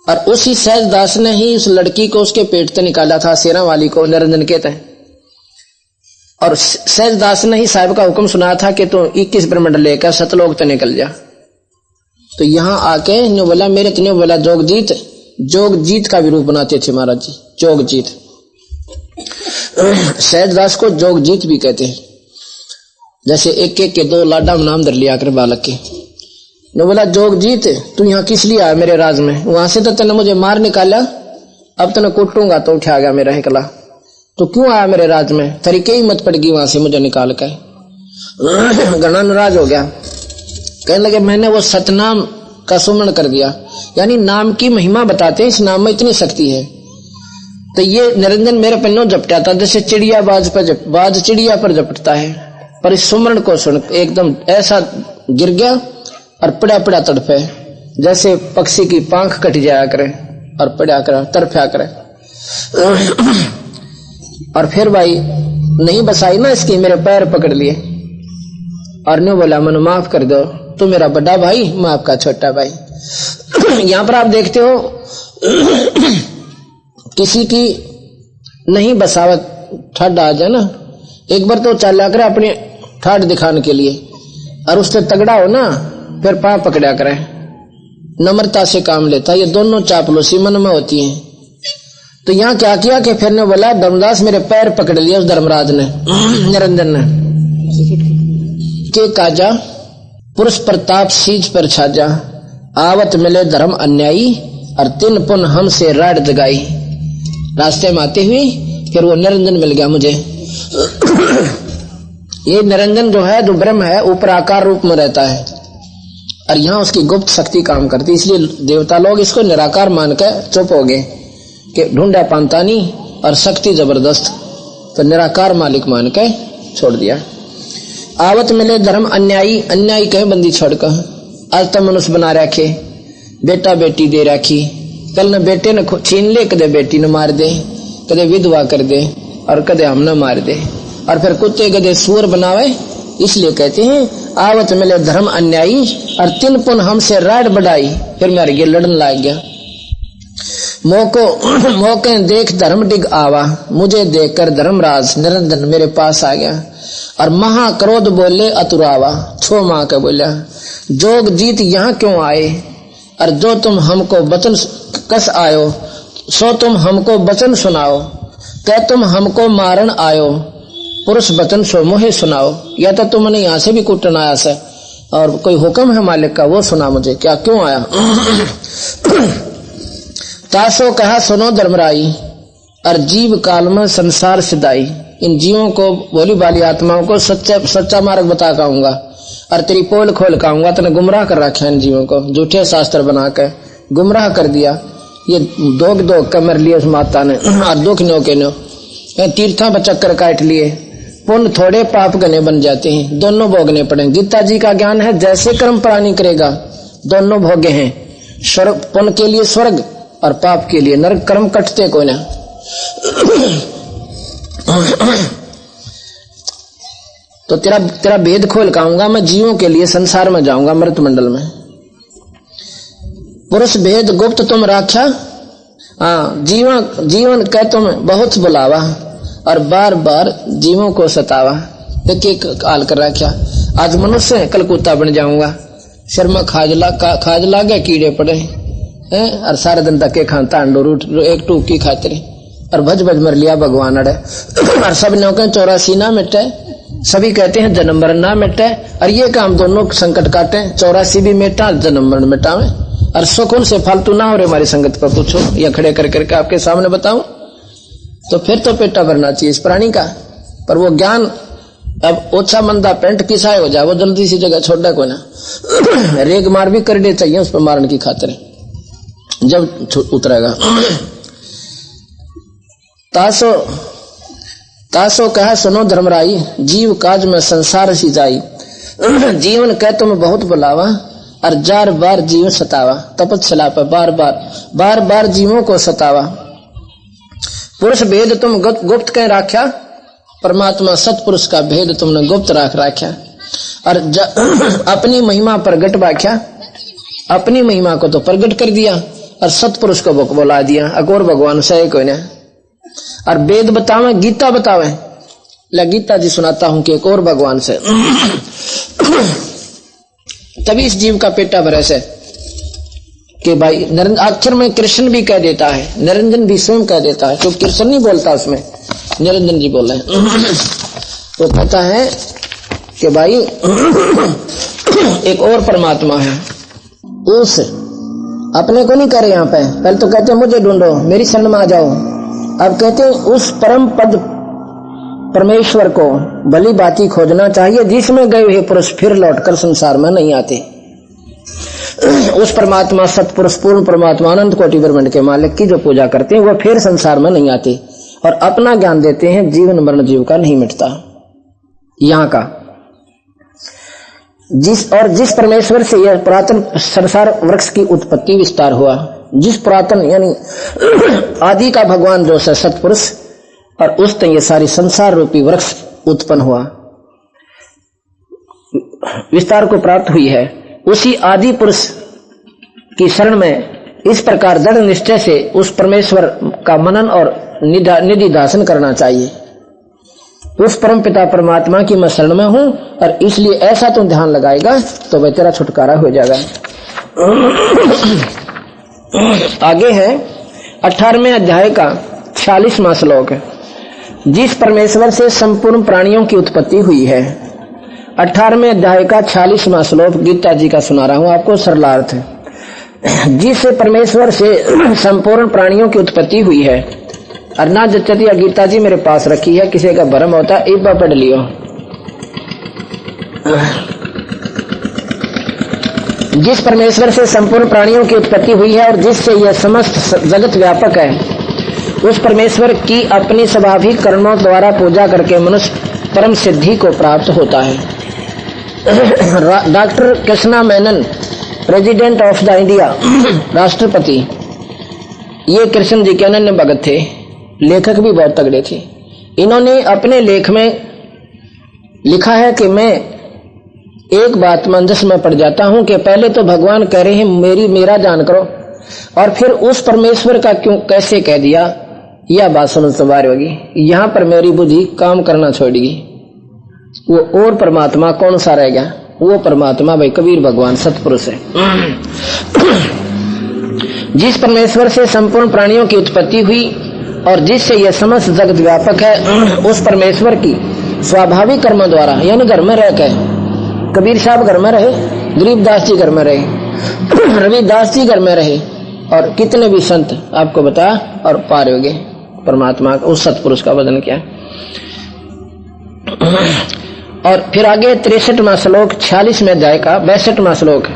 और उसी सहजदास ने ही उस लड़की को उसके पेट से निकाला था, शेरा वाली को निरंजन कहते हैं। और सहजदास ने ही साहिब का हुक्म सुनाया था कि तू 21 ब्रह्मंड लेकर सतलोक तो निकल जा। तो यहां आके न्यू बोला, मेरे तो न्यू बोला जोगजीत का भी रूप बनाते थे महाराज जी, जोगजीत। सहजदास को जोगजीत भी कहते हैं। जैसे एक के 2 लाडा नाम धर लिया कर बालक के। ने बोला, जोगजीत तू यहाँ किस लिए आया मेरे राज में? वहां से तो तने मुझे मार निकाला, अब तने कूटूंगा तो उठा गया मेरा हिकला। तो क्यों आया मेरे राज में? तरीके ही मत पड़ गई वहां से मुझे निकाल कर। घना नाराज हो गया, कहने लगे मैंने वो सतनाम का सुमरण कर दिया। यानी नाम की महिमा बताते हैं, इस नाम में इतनी शक्ति है। तो ये निरंजन मेरे पन्नों झपटा था, जैसे चिड़िया बाज चिड़िया पर झपटता है। पर इस सुमरण को सुन एकदम ऐसा गिर गया और पड़ा पड़ा तड़पे, जैसे पक्षी की पांख कट जाया करे और पड़ा कर तड़फा करे। और फिर भाई नहीं बसाई ना इसकी, मेरे पैर पकड़ लिए और ने बोला, मन माफ कर दो, तू मेरा बड़ा भाई, मैं आपका छोटा भाई। यहां पर आप देखते हो किसी की नहीं बसावत ठाड आ जाए ना, एक बार तो चला करे अपनी ठाड दिखाने के लिए, और उससे तगड़ा हो ना फिर पांव पकड़ा करे, नम्रता से काम लेता। ये दोनों चापलूसी मन में होती हैं। तो यहाँ क्या किया कि फिर ने बोला धर्मदास मेरे पैर पकड़ लिया उस धर्मराज ने, निरंजन ने, के काजा पुरुष प्रताप सीज पर छाजा, आवत मिले धर्म अन्यायी और तीन पुन हमसे राड जगाई। रास्ते में आते हुए फिर वो निरंजन मिल गया मुझे। ये निरंजन जो है, जो ब्रह्म है, ऊपर आकार रूप में रहता है और यहाँ उसकी गुप्त शक्ति काम करती, इसलिए देवता लोग इसको निराकार मान कर चुप हो गए कि ढूंढा पांतानी और शक्ति जबरदस्त, तो निराकार मालिक मान के छोड़ दिया। आवत मिले धर्म अन्यायी, अन्यायी कहे बंदी छोड़कर, आज तक मनुष्य बना रखे, बेटा बेटी दे रखी, कल न बेटे न छीन ले, कदे बेटी न मार दे, कदे विधवा कर दे और कदे हम न मार दे, और फिर कुत्ते गधे सूअर बनावे। इसलिए कहते हैं आवत मिले धर्म अन्यायी और तीन पुन हमसे राड बढ़ाई। फिर मेरे ये लड़न लाग गया। मौके देख धर्म डिग आवा, मुझे देखकर धर्मराज निरंजन मेरे पास आ गया और महाक्रोध बोले अतुरावा, छो मां के बोला जोग जीत यहाँ क्यों आए, और जो तुम हमको वचन कस आयो, सो तुम हमको वचन सुनाओ, क्या तुम हमको मारन आयो, पुरुष वचन सो मोहे सुनाओ। या तो तुमने यहाँ से भी कुटन आया से और कोई हुक्म है मालिक का, वो सुना मुझे, क्या क्यों आया। तासो कहा सुनो धर्मराई, और जीव काल में संसार सिदाई, इन जीवों को, भोली भाली आत्माओं को सच्चा मार्ग बता कहूंगा और तेरी पोल खोल कहूंगा। तने गुमराह कर रखा इन जीवों को, झूठे शास्त्र बना के गुमराह कर दिया। ये दो कमर लिए उस माता ने और दुख नो के नो तीर्थों पर चक्कर काट लिए, पुण्य थोड़े पाप घने बन जाते हैं, दोनों भोगने पड़े। गीता जी का ज्ञान है जैसे कर्म प्राणी करेगा दोनों भोगे हैं, स्वर्ग पुण्य के लिए स्वर्ग और पाप के लिए नरक, कर्म कटते कोई ना। तो तेरा भेद खोल कहूंगा मैं, जीवों के लिए संसार में जाऊंगा मृत मंडल में। पुरुष भेद गुप्त तुम राख्या, जीवन कह तुम बहुत बुलावा, और बार बार जीवों को सतावा। एक काल कर रखा, आज मनुष्य है कल कुत्ता बन जाऊंगा, शर्म खाज लागे कीड़े पड़े हैं, और सारे दिन तक खाता अंडो रूट एक टूकी खाते और भज मर लिया भगवान अड़े। और सब ने 84 ना मिटे, सभी कहते हैं जन्म मरण ना मिटे, और ये काम दोनों संकट काटे, 84 भी मिटा जन्म मरण मिटावे, और सुकून से फालतू ना हो रहे। हमारी संगत पर पूछो या खड़े करके आपके सामने बताऊं, तो फिर तो पेटा भरना चाहिए इस प्राणी का। पर वो ज्ञान अब ओछा मंदा पेंट किसाए हो जाए, वो जल्दी सी जगह छोड़ दे कोई ना, रेग मार भी कर दे चाहिए उस पर मारने की खातिर जब उतरेगा। तासो कहा सुनो धर्मराई, जीव काज में संसार सी जाई, जीवन कह तुम बहुत बुलावा, और जार बार जीव सतावा, तपस्या पर बार बार जीवों को सतावा। पुरुष भेद तुम गुप्त कह राख्या, परमात्मा सतपुरुष का भेद तुमने गुप्त राख्या, और अपनी महिमा प्रगट वाख्या, अपनी महिमा को तो प्रगट कर दिया और सतपुरुष को बोला दिया, अकोर भगवान से कोई ना। और वेद बतावे, गीता बतावे, गीता जी सुनाता हूं कि एक और भगवान से। तभी इस जीव का पेटा भरे से कि भाई आखिर में कृष्ण भी कह देता है, निरंजन भी स्वयं कह देता है, तो कृष्ण नहीं बोलता उसमें, निरंजन जी बोल रहे हैं। तो कहता है कि भाई एक और परमात्मा है, उस अपने को नहीं करे यहाँ पे, पहले तो कहते हैं मुझे ढूंढो, मेरी शरण में आ जाओ, अब कहते हैं उस परम पद परमेश्वर को भली बाती खोजना चाहिए, जिसमें गए हुए पुरुष फिर लौटकर संसार में नहीं आते। उस परमात्मा सतपुरुष पूर्ण परमात्मा अनंत कोटि ब्रह्मांड के मालिक की जो पूजा करते हैं वो फिर संसार में नहीं आते और अपना ज्ञान देते हैं, जीवन मरण जीव का नहीं मिटता यहाँ का। जिस परमेश्वर से यह पुरातन संसार वृक्ष की उत्पत्ति विस्तार हुआ, जिस पुरातन यानी आदि का भगवान जो है सतपुरुष, और उस तक ये सारी संसार रूपी वृक्ष उत्पन्न हुआ, विस्तार को प्राप्त हुई है, उसी आदि पुरुष की शरण में इस प्रकार दृढ़ निश्चय से उस परमेश्वर का मनन और निधि ध्यान करना चाहिए। उस परम पिता परमात्मा की मैं शरण में हूं और इसलिए ऐसा तुम ध्यान लगाएगा तो वह तेरा छुटकारा हो जाएगा। आगे है 18वें अध्याय का 46वां श्लोक है। जिस परमेश्वर से संपूर्ण प्राणियों की उत्पत्ति हुई है। 18वें अध्याय का 46वां श्लोक गीता जी का सुना रहा हूं आपको सरलार्थ है। जिस परमेश्वर से संपूर्ण प्राणियों की उत्पत्ति हुई है। अर्ना जचतिया गीता जी मेरे पास रखी है, किसी का भ्रम होता एक बार पढ़ लियो। जिस परमेश्वर से संपूर्ण प्राणियों की उत्पत्ति हुई है और जिससे यह समस्त जगत व्यापक है, उस परमेश्वर की अपनी स्वाभाविक कर्मों द्वारा पूजा करके मनुष्य परम सिद्धि को प्राप्त होता है। Doctor Krishna Menon, president of the India, राष्ट्रपति, ये कृष्ण जी के अनन्य भगत थे, लेखक भी बहुत तगड़े थे। इन्होंने अपने लेख में लिखा है कि मैं एक बात मंजस में पड़ जाता हूं कि पहले तो भगवान कह रहे हैं मेरा जान करो, और फिर उस परमेश्वर का क्यों कैसे कह दिया, यह बात समझ सवार होगी। यहां पर मेरी बुद्धि काम करना छोड़ेगी। वो और परमात्मा कौन सा रह गया? वो परमात्मा भाई कबीर भगवान सतपुरुष है। जिस परमेश्वर से संपूर्ण प्राणियों की उत्पत्ति हुई और जिससे यह समस्त जगत व्यापक है, उस परमेश्वर की स्वाभाविक कर्म द्वारा, यानी घर में रहकर कबीर साहब घर में रहे, गरीबदास जी घर में रहे, रविदास जी घर में रहे, और कितने भी संत आपको बता और पार हो गए परमात्मा का, उस सतपुरुष का वजन क्या। और फिर आगे 63वां श्लोक 46वें अध्याय का 62वां श्लोक।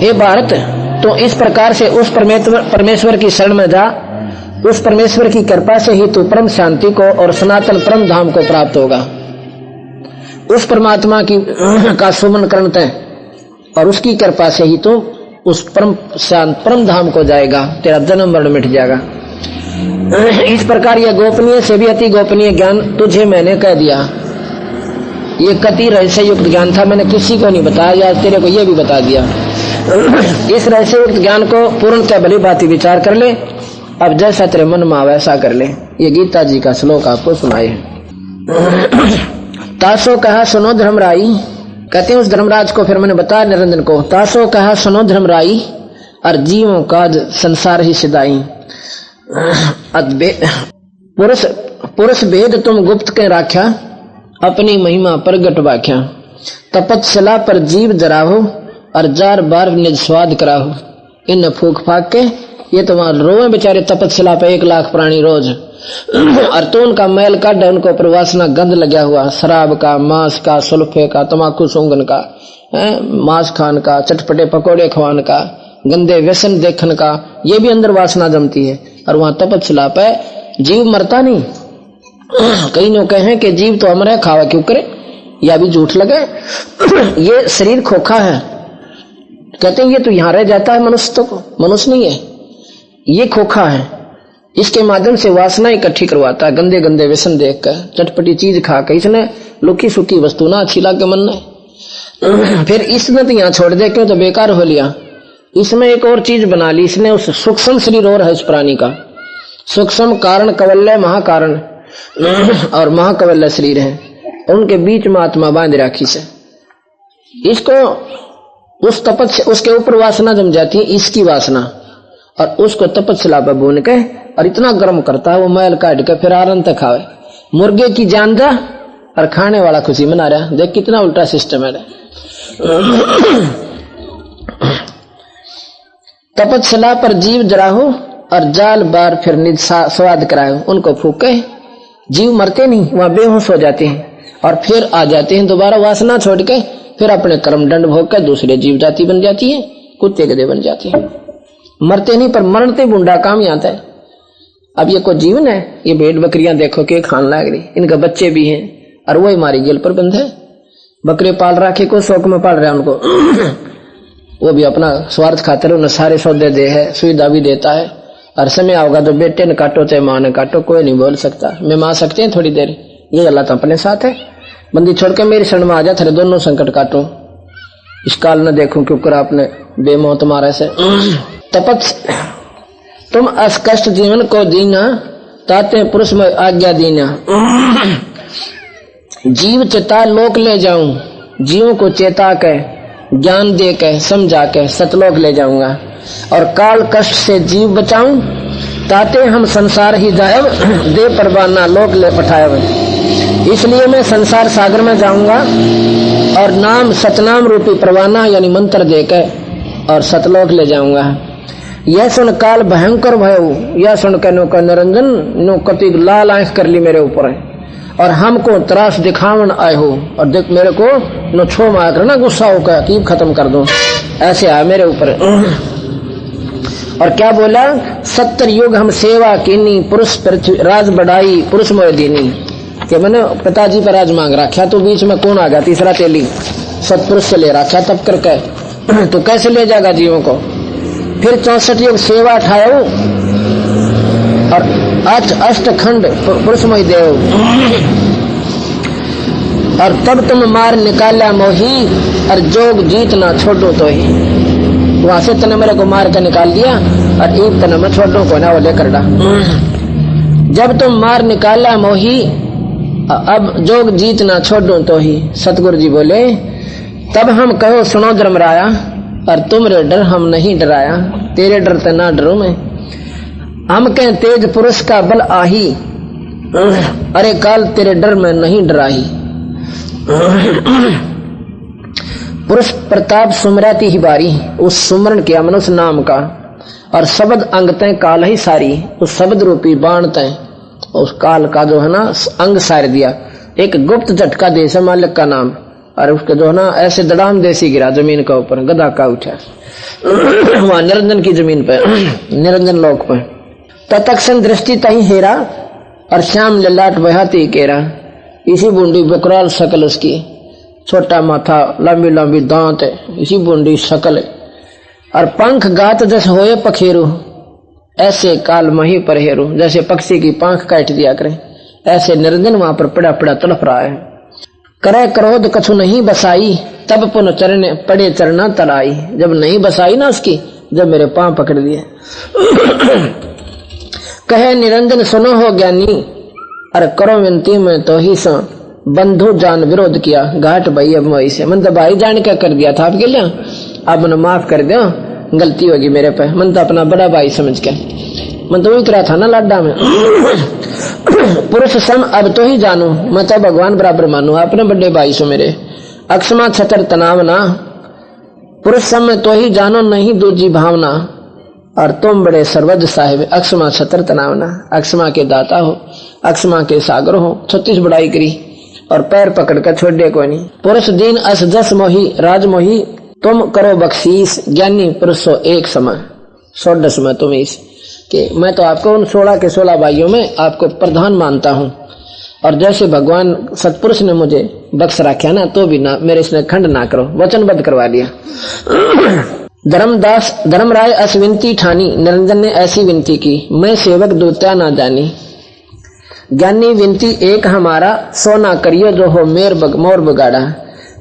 हे भारत, तो इस प्रकार से उस परमेश्वर की शरण में जा, उस परमेश्वर की कृपा से ही तू परम शांति को और सनातन परम धाम को प्राप्त होगा। उस परमात्मा की का सुमन करते और उसकी कृपा से ही तो उस परम शांत परम धाम को जाएगा, तेरा जन्म मरण मिट जाएगा। इस प्रकार यह गोपनीय से भी अति गोपनीय ज्ञान तुझे मैंने कह दिया। ये कति रहस्य युक्त ज्ञान था, मैंने किसी को नहीं बताया, आज तेरे को ये भी बता दिया। इस रहस्य युक्त ज्ञान को पूर्णतः भली भांति विचार कर ले, अब जैसा तेरे मन में वैसा कर ले। ये गीता जी का श्लोक आपको सुनाए। तासो कहा सुनो धर्मराई, कहते हैं उस धर्मराज को, फिर मैंने बताया निरंजन को, तासो कहा सुनो धर्मराई, और जीवों का संसार ही सिदाई। पुरुष भेद तुम गुप्त के राख्या, अपनी महिमा प्रगट वाख्या। तपस्या पर जीव जराहो, और जार बार निज स्वाद कराहो। इन फूक फाक के ये तो वहां रोए बेचारे तपस्या पे 1 लाख प्राणी रोज, और तो उनका मैल काट, उनको प्रवासना गंध लगा हुआ, शराब का, मांस का, सुल्फे का, तमाकू सूंघन का, मांस खान का, चटपटे पकोड़े खवान का, गंदे व्यसन देखन का, ये भी अंदर वासना जमती है। और वहां तपस्या पे जीव मरता नहीं। कई लोग कहे कि जीव तो अमर है, खावा क्यों करे, या भी झूठ लगे। ये शरीर खोखा है, कहते हैं ये तो यहां रह जाता है, मनुष्य तो मनुष्य नहीं है, ये खोखा है। इसके माध्यम से वासना इकट्ठी करवाता है, गंदे गंदे व्यसन देखकर, चटपटी चीज खाकर। इसने लुकी सुखी वस्तु ना अच्छी लागे मन ने, फिर इसने तो यहाँ छोड़ दे, क्यों तो बेकार हो लिया। इसमें एक और चीज बना ली इसने, उस सूक्ष्म शरीर और है इस प्राणी का, सूक्ष्म कारण कवल्य महाकारण और महाकवल्य शरीर है, उनके बीच में आत्मा बांध राखी से। इसको उस तपस्या, उसके ऊपर वासना जम जाती है, इसकी वासना, और उसको तपस्या पर भून के और इतना गर्म करता है, वो मैल काट के फिर आरन तक खावे। मुर्गे की जान जा और खाने वाला खुशी मना रहा। देख कितना उल्टा सिस्टम है। तपस्या पर जीव जराहो और जाल बार फिर निज स्वाद कराओ। उनको फूके, जीव मरते नहीं, वहां बेहोश हो जाते हैं और फिर आ जाते हैं दोबारा वासना छोड़ के, फिर अपने कर्म दंड भोग कर दूसरे जीव जाति बन जाती है, कुत्ते गधे बन जाती है। मरते नहीं पर मरते बूंडा काम ही आता है। अब ये कोई जीवन है? ये भेड़ बकरियां देखो के खान लग रही, इनका बच्चे भी हैं और वही हमारी गेल पर बंद है। बकरे पाल रखे को शौक में पाल रहे हैं उनको वो भी अपना स्वार्थ खातिर उन्हें सारे सौदे दे है, सुविधा भी देता है। और समय आओगा तो बेटे ने काटो चाहे माँ ने काटो, कोई नहीं बोल सकता। मैं मां सकते हैं थोड़ी देर, ये अल्लाह तो अपने साथ है। बंदी छोड़ के मेरी शरण में आ जा, तेरे दोनों संकट काटो, इस काल न देखूं क्योंकि आपने बेमोह तुम्हारे से। तपस तुम अस्कष्ट जीवन को दीना, ताते पुरुष में आज्ञा दीना। जीव चेता लोक ले जाऊं, जीवों को चेता के ज्ञान दे के समझा के सतलोक ले जाऊंगा। और काल कष्ट से जीव बचाऊं ताते हम संसार ही जायब, दे परवाना लोक ले पठायब। इसलिए मैं संसार सागर में जाऊंगा और नाम सतनाम रूपी परवाना यानी मंत्र देकर और सतलोक ले जाऊंगा। यह सुन काल भयंकर भयो, यह सुन के नो का निरंजन नो कति लाल आंख कर ली मेरे ऊपर और हमको त्रास दिखावन आए हो और देख मेरे को नो छो मार ना गुस्सा होकर कीप खत्म कर दो, ऐसे आए मेरे ऊपर। और क्या बोला, 70 युग हम सेवा कीनी, पुरुष पृथ्वी राज बढ़ाई, पुरुष मोह दीनी। कि मैंने पिताजी पर राज मांग रखा तो बीच में कौन आ गया, तीसरा तेली सतपुरुष से ले रखा तब करके तो कैसे ले जाएगा जीवों को। फिर 64 युग सेवा उठाओ और अष्टखंड पुरुष मोहि देव, और तब तुम मार निकाला मोही, और जोग जीत ना छोड़ो तो ही। वहां से तने मेरे को मार कर निकाल दिया और एक तने मैं छोड़ो को ना वो लेकर डा। जब तुम मार निकाला मोही, अब जोग जीत ना छोड़ो तो ही। सतगुरु जी बोले तब हम कहो सुनो धर्मराया, और तुमरे डर हम नहीं डराया, तेरे डर ते ना डरो मैं। हम कहें तेज पुरुष का बल आही, अरे काल तेरे डर में नहीं डराही। पुरुष प्रताप सुमराती ही बारी, उस सुमरण किया मनुष्य नाम का, और शब्द अंग तय काल ही सारी, उस शब्द रूपी बाण तय उस काल का जो है ना अंग सार दिया। एक गुप्त झटका दे से मालिक का नाम, और उसके जो है ना ऐसे दड़ाम देसी गिरा जमीन का ऊपर, गदा का उठा वहां निरंजन की जमीन पे, निरंजन लोक पे। तत्क्षण दृष्टि तही हेरा, और श्याम ललाट बहाती केरा। इसी बूंदी बकराल शकल उसकी, छोटा माथा लंबी लंबी दांत, इसी बूंदी शकल, और पंख गात जस होए पखेरु, ऐसे काल मही पर हेरू। जैसे पक्षी की पंख काट दिया करे, ऐसे निरंजन वहां पर पड़ा पड़ा तड़प रहा है। करे क्रोध कछु नहीं बसाई, तब पुन चरने पड़े चरना तलाई। जब नहीं बसाई ना उसकी, जब मेरे पांव पकड़ दिए। कहे निरंजन सुनो हो ज्ञानी, अरे करो विनती में तो ही सो बंधु जान विरोध किया, घाट भाई अब वही से। मन तो भाई जान क्या कर दिया था आपके लिए, अब मन माफ कर दो, गलती होगी मेरे पे। मन तो अपना बड़ा भाई समझ के, मन तो वही करा था ना लाडा में। पुरुष सम अब तो ही जानू, मैं तो भगवान बराबर मानू, अपने बड़े भाई सो मेरे। अक्षमा छतर तनाव ना, पुरुष सम में तो ही जानो नहीं दूजी भावना, और तुम बड़े सर्वज साहिब। अक्षमा छतर तनाव ना, अक्षमा के दाता हो, अक्षमा के सागर हो। 36 बड़ाई करी और पैर पकड़ कर छोड़ दे कोई नहीं। पुरुष दीन अस जस मोही राज मोही, तुम करो बख्शीस ज्ञानी पुरुषो एक समय। 16 में तुम इस कि मैं तो आपको उन 16 के 16 भाइयों में आपको प्रधान मानता हूँ, और जैसे भगवान सतपुरुष ने मुझे बख्श रखा ना, तो भी ना मेरे इसने खंड ना करो, वचनबद्ध करवा दिया। धर्मदास धर्मराय अस विनती ठानी, निरंजन ने ऐसी विनती की, मैं सेवक दूत्या ना जानी। ज्ञानी विनती एक हमारा, सो ना करियो जो हो मोर बगाड़ा।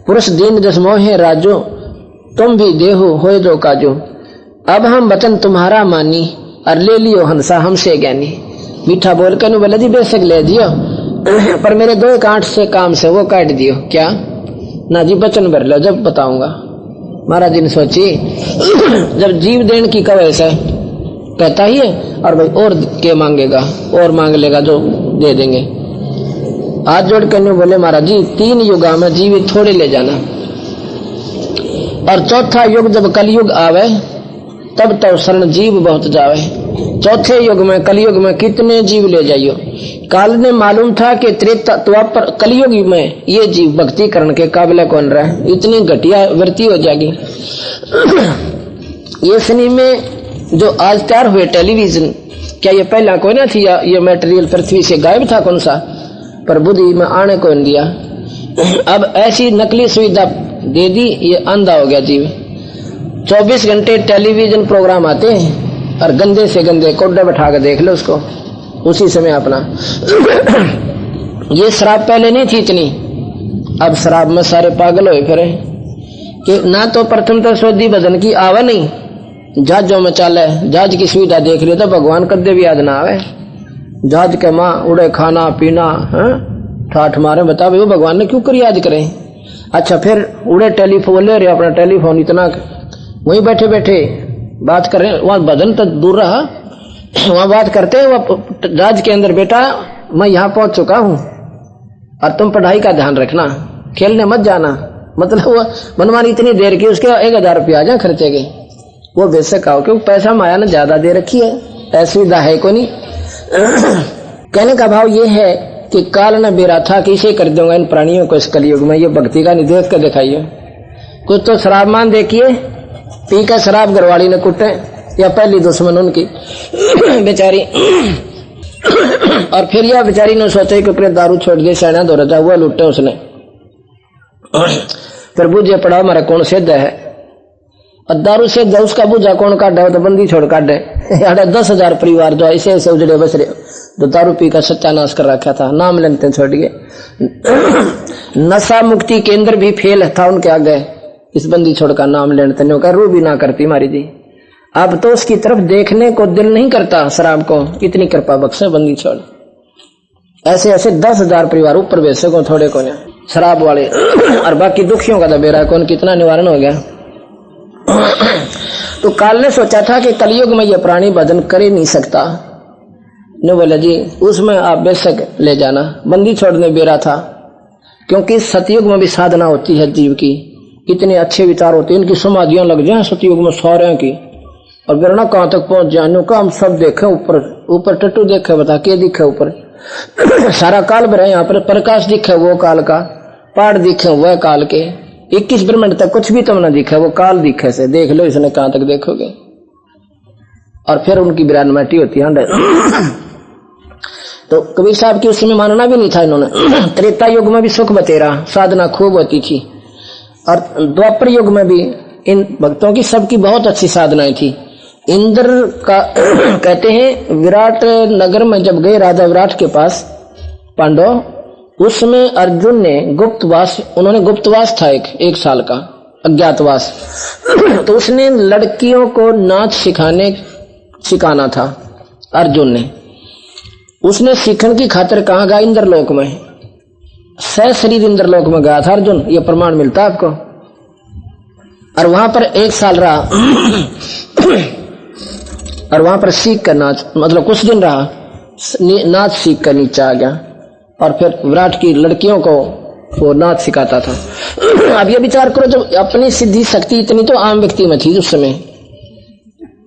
पुरुष दीन जस मोहे राजो, तुम भी देहो होए जो काजो। अब हम वचन तुम्हारा मानी, और ले लियो हंसा हमसे ज्ञानी। मीठा बोल कर बोले जी बेशक ले दियो, पर मेरे 2 कांट से काम से वो काट दियो। क्या ना जी वचन भर लो, जब बताऊंगा। महाराज जी ने सोची जब जीव देने की कवे से कहता ही है, और भाई और के मांगेगा, और मांग लेगा जो दे देंगे। हाथ जोड़ कर बोले महाराज जी 3 युगा में जीवित थोड़े ले जाना, और चौथा युग जब कलयुग आवे तब तो शरण जीव बहुत जावे। चौथे युग में कलयुग में कितने जीव ले जाइयो। काल ने मालूम था कि त्रेता द्वापर कलयुग में ये जीव भक्ति करने के काबिल कौन रहा, इतनी घटिया वृत्ति हो जाएगी। ये शनि में जो आज तैयार हुए टेलीविजन, क्या ये पहला कोई ना थी, या ये मटेरियल पृथ्वी से गायब था कौन सा, पर बुद्धि में आने को दिया। अब ऐसी नकली सुविधा दे दी, ये अंधा हो गया जीव। 24 घंटे टेलीविजन प्रोग्राम आते हैं, और गंदे से गंदे कोडे बैठा कर देख लो उसको उसी समय अपना। ये शराब पहले नहीं थी इतनी, अब शराब में सारे पागल हुए फिरे कि ना तो प्रथम तो सोधी भजन की आवा नहीं, जहाजों में चाले, जहाज की सुविधा देख लियो तो भगवान कदे भी याद ना आवे। जहाज के माँ उड़े खाना पीना ठाठ मारे, बता भाई वो भगवान ने क्यों कर याद करें। अच्छा फिर उड़े टेलीफोन ले रहे, अपना टेलीफोन इतना वहीं बैठे बैठे बात कर रहे हैं, वहां भजन तो दूर रहा, वहां बात करते हैं वो राज के अंदर, बेटा मैं यहाँ पहुंच चुका हूं और तुम पढ़ाई का ध्यान रखना, खेलने मत जाना। मतलब वो मनमानी इतनी देर की, उसके 1000 रुपया आ जाए खर्चे के, वो बेशक आओ, क्योंकि पैसा माया ने ज्यादा दे रखी है, ऐसी सुविधा है को नहीं। कहने का भाव ये है कि काल न बेरा था कि इसे कर दूंगा इन प्राणियों को इस कलयुग में, ये भक्ति का नहीं देख कर दिखाइए। कुछ तो शराब मान देखिए, पी कर शराब घरवाली ने कुटे या पहली दुश्मन उनकी बेचारी, और फिर यह बेचारी ने सोचे कि अपने दारू छोड़ दे, सैना दो रजा हुआ लुटे उसने, फिर बूझे पड़ा हमारा कौन सिद्ध है, और दारू से उसका बूझा कौन काटे, तो बंदी छोड़ काटे। 10,000 परिवार जो ऐसे ऐसे उजड़े बस रहे, तो दारू पी का सत्यानाश कर रखा था, नाम लेते छोड़ गए। नशा मुक्ति केंद्र भी फेल था उनके आगे, इस बंदी छोड़ का नाम लेते नहीं का रू भी ना करती मारी जी। अब तो उसकी तरफ देखने को दिल नहीं करता शराब को, इतनी कृपा बख्शे बंदी छोड़। ऐसे ऐसे 10,000 परिवार ऊपर बेचे को, थोड़े को शराब वाले, और बाकी दुखियों का दबेरा कौन, कितना निवारण हो गया। तो काल ने सोचा था कि कलयुग में यह प्राणी भजन कर ही नहीं सकता, ने बोले जी उसमें आप बेशक ले जाना। बंदी छोड़ने बेरा था, क्योंकि सतयुग में भी साधना होती है जीव की, इतने अच्छे विचार होते हैं, इनकी समाधियां लग जाए सतयुग में सारे की, और गिरना कहां तक पहुंच जाए का हम सब देखे, ऊपर ऊपर टट्टू देखे, बता के दिखे ऊपर सारा काल भरा, यहाँ पर प्रकाश दिखे वो काल का, पहाड़ दिखे वह काल के, 21 ब्रह्मांड तक कुछ भी तुम ना दिखे, वो काल दिखे से देख लो, इसने कहां तक देखोगे। और फिर उनकी विरानमाटी होती है। तो कबीर साहब की उसमें मानना भी नहीं था इन्होंने। त्रेता युग में भी सुख बतेरा, साधना खूब होती थी, और द्वापर युग में भी इन भक्तों की सबकी बहुत अच्छी साधनाएं थी। इंद्र का कहते हैं विराट नगर में जब गए राजा विराट के पास पांडव, उसमें अर्जुन ने गुप्तवास, उन्होंने गुप्तवास था एक साल का अज्ञातवास, तो उसने लड़कियों को नाच सिखाना था अर्जुन ने। उसने सीखने की खातिर कहाँ गया, इंद्रलोक में, सशरीर इंद्रलोक में गया था अर्जुन, ये प्रमाण मिलता है आपको। और वहां पर 1 साल रहा और वहां पर सीख कर नाच, मतलब कुछ दिन रहा, नाच सीख कर नीचे आ गया, और फिर विराट की लड़कियों को वो नाच सिखाता था। अब ये विचार करो, जब अपनी सिद्धि शक्ति इतनी तो आम व्यक्ति में थी उस समय,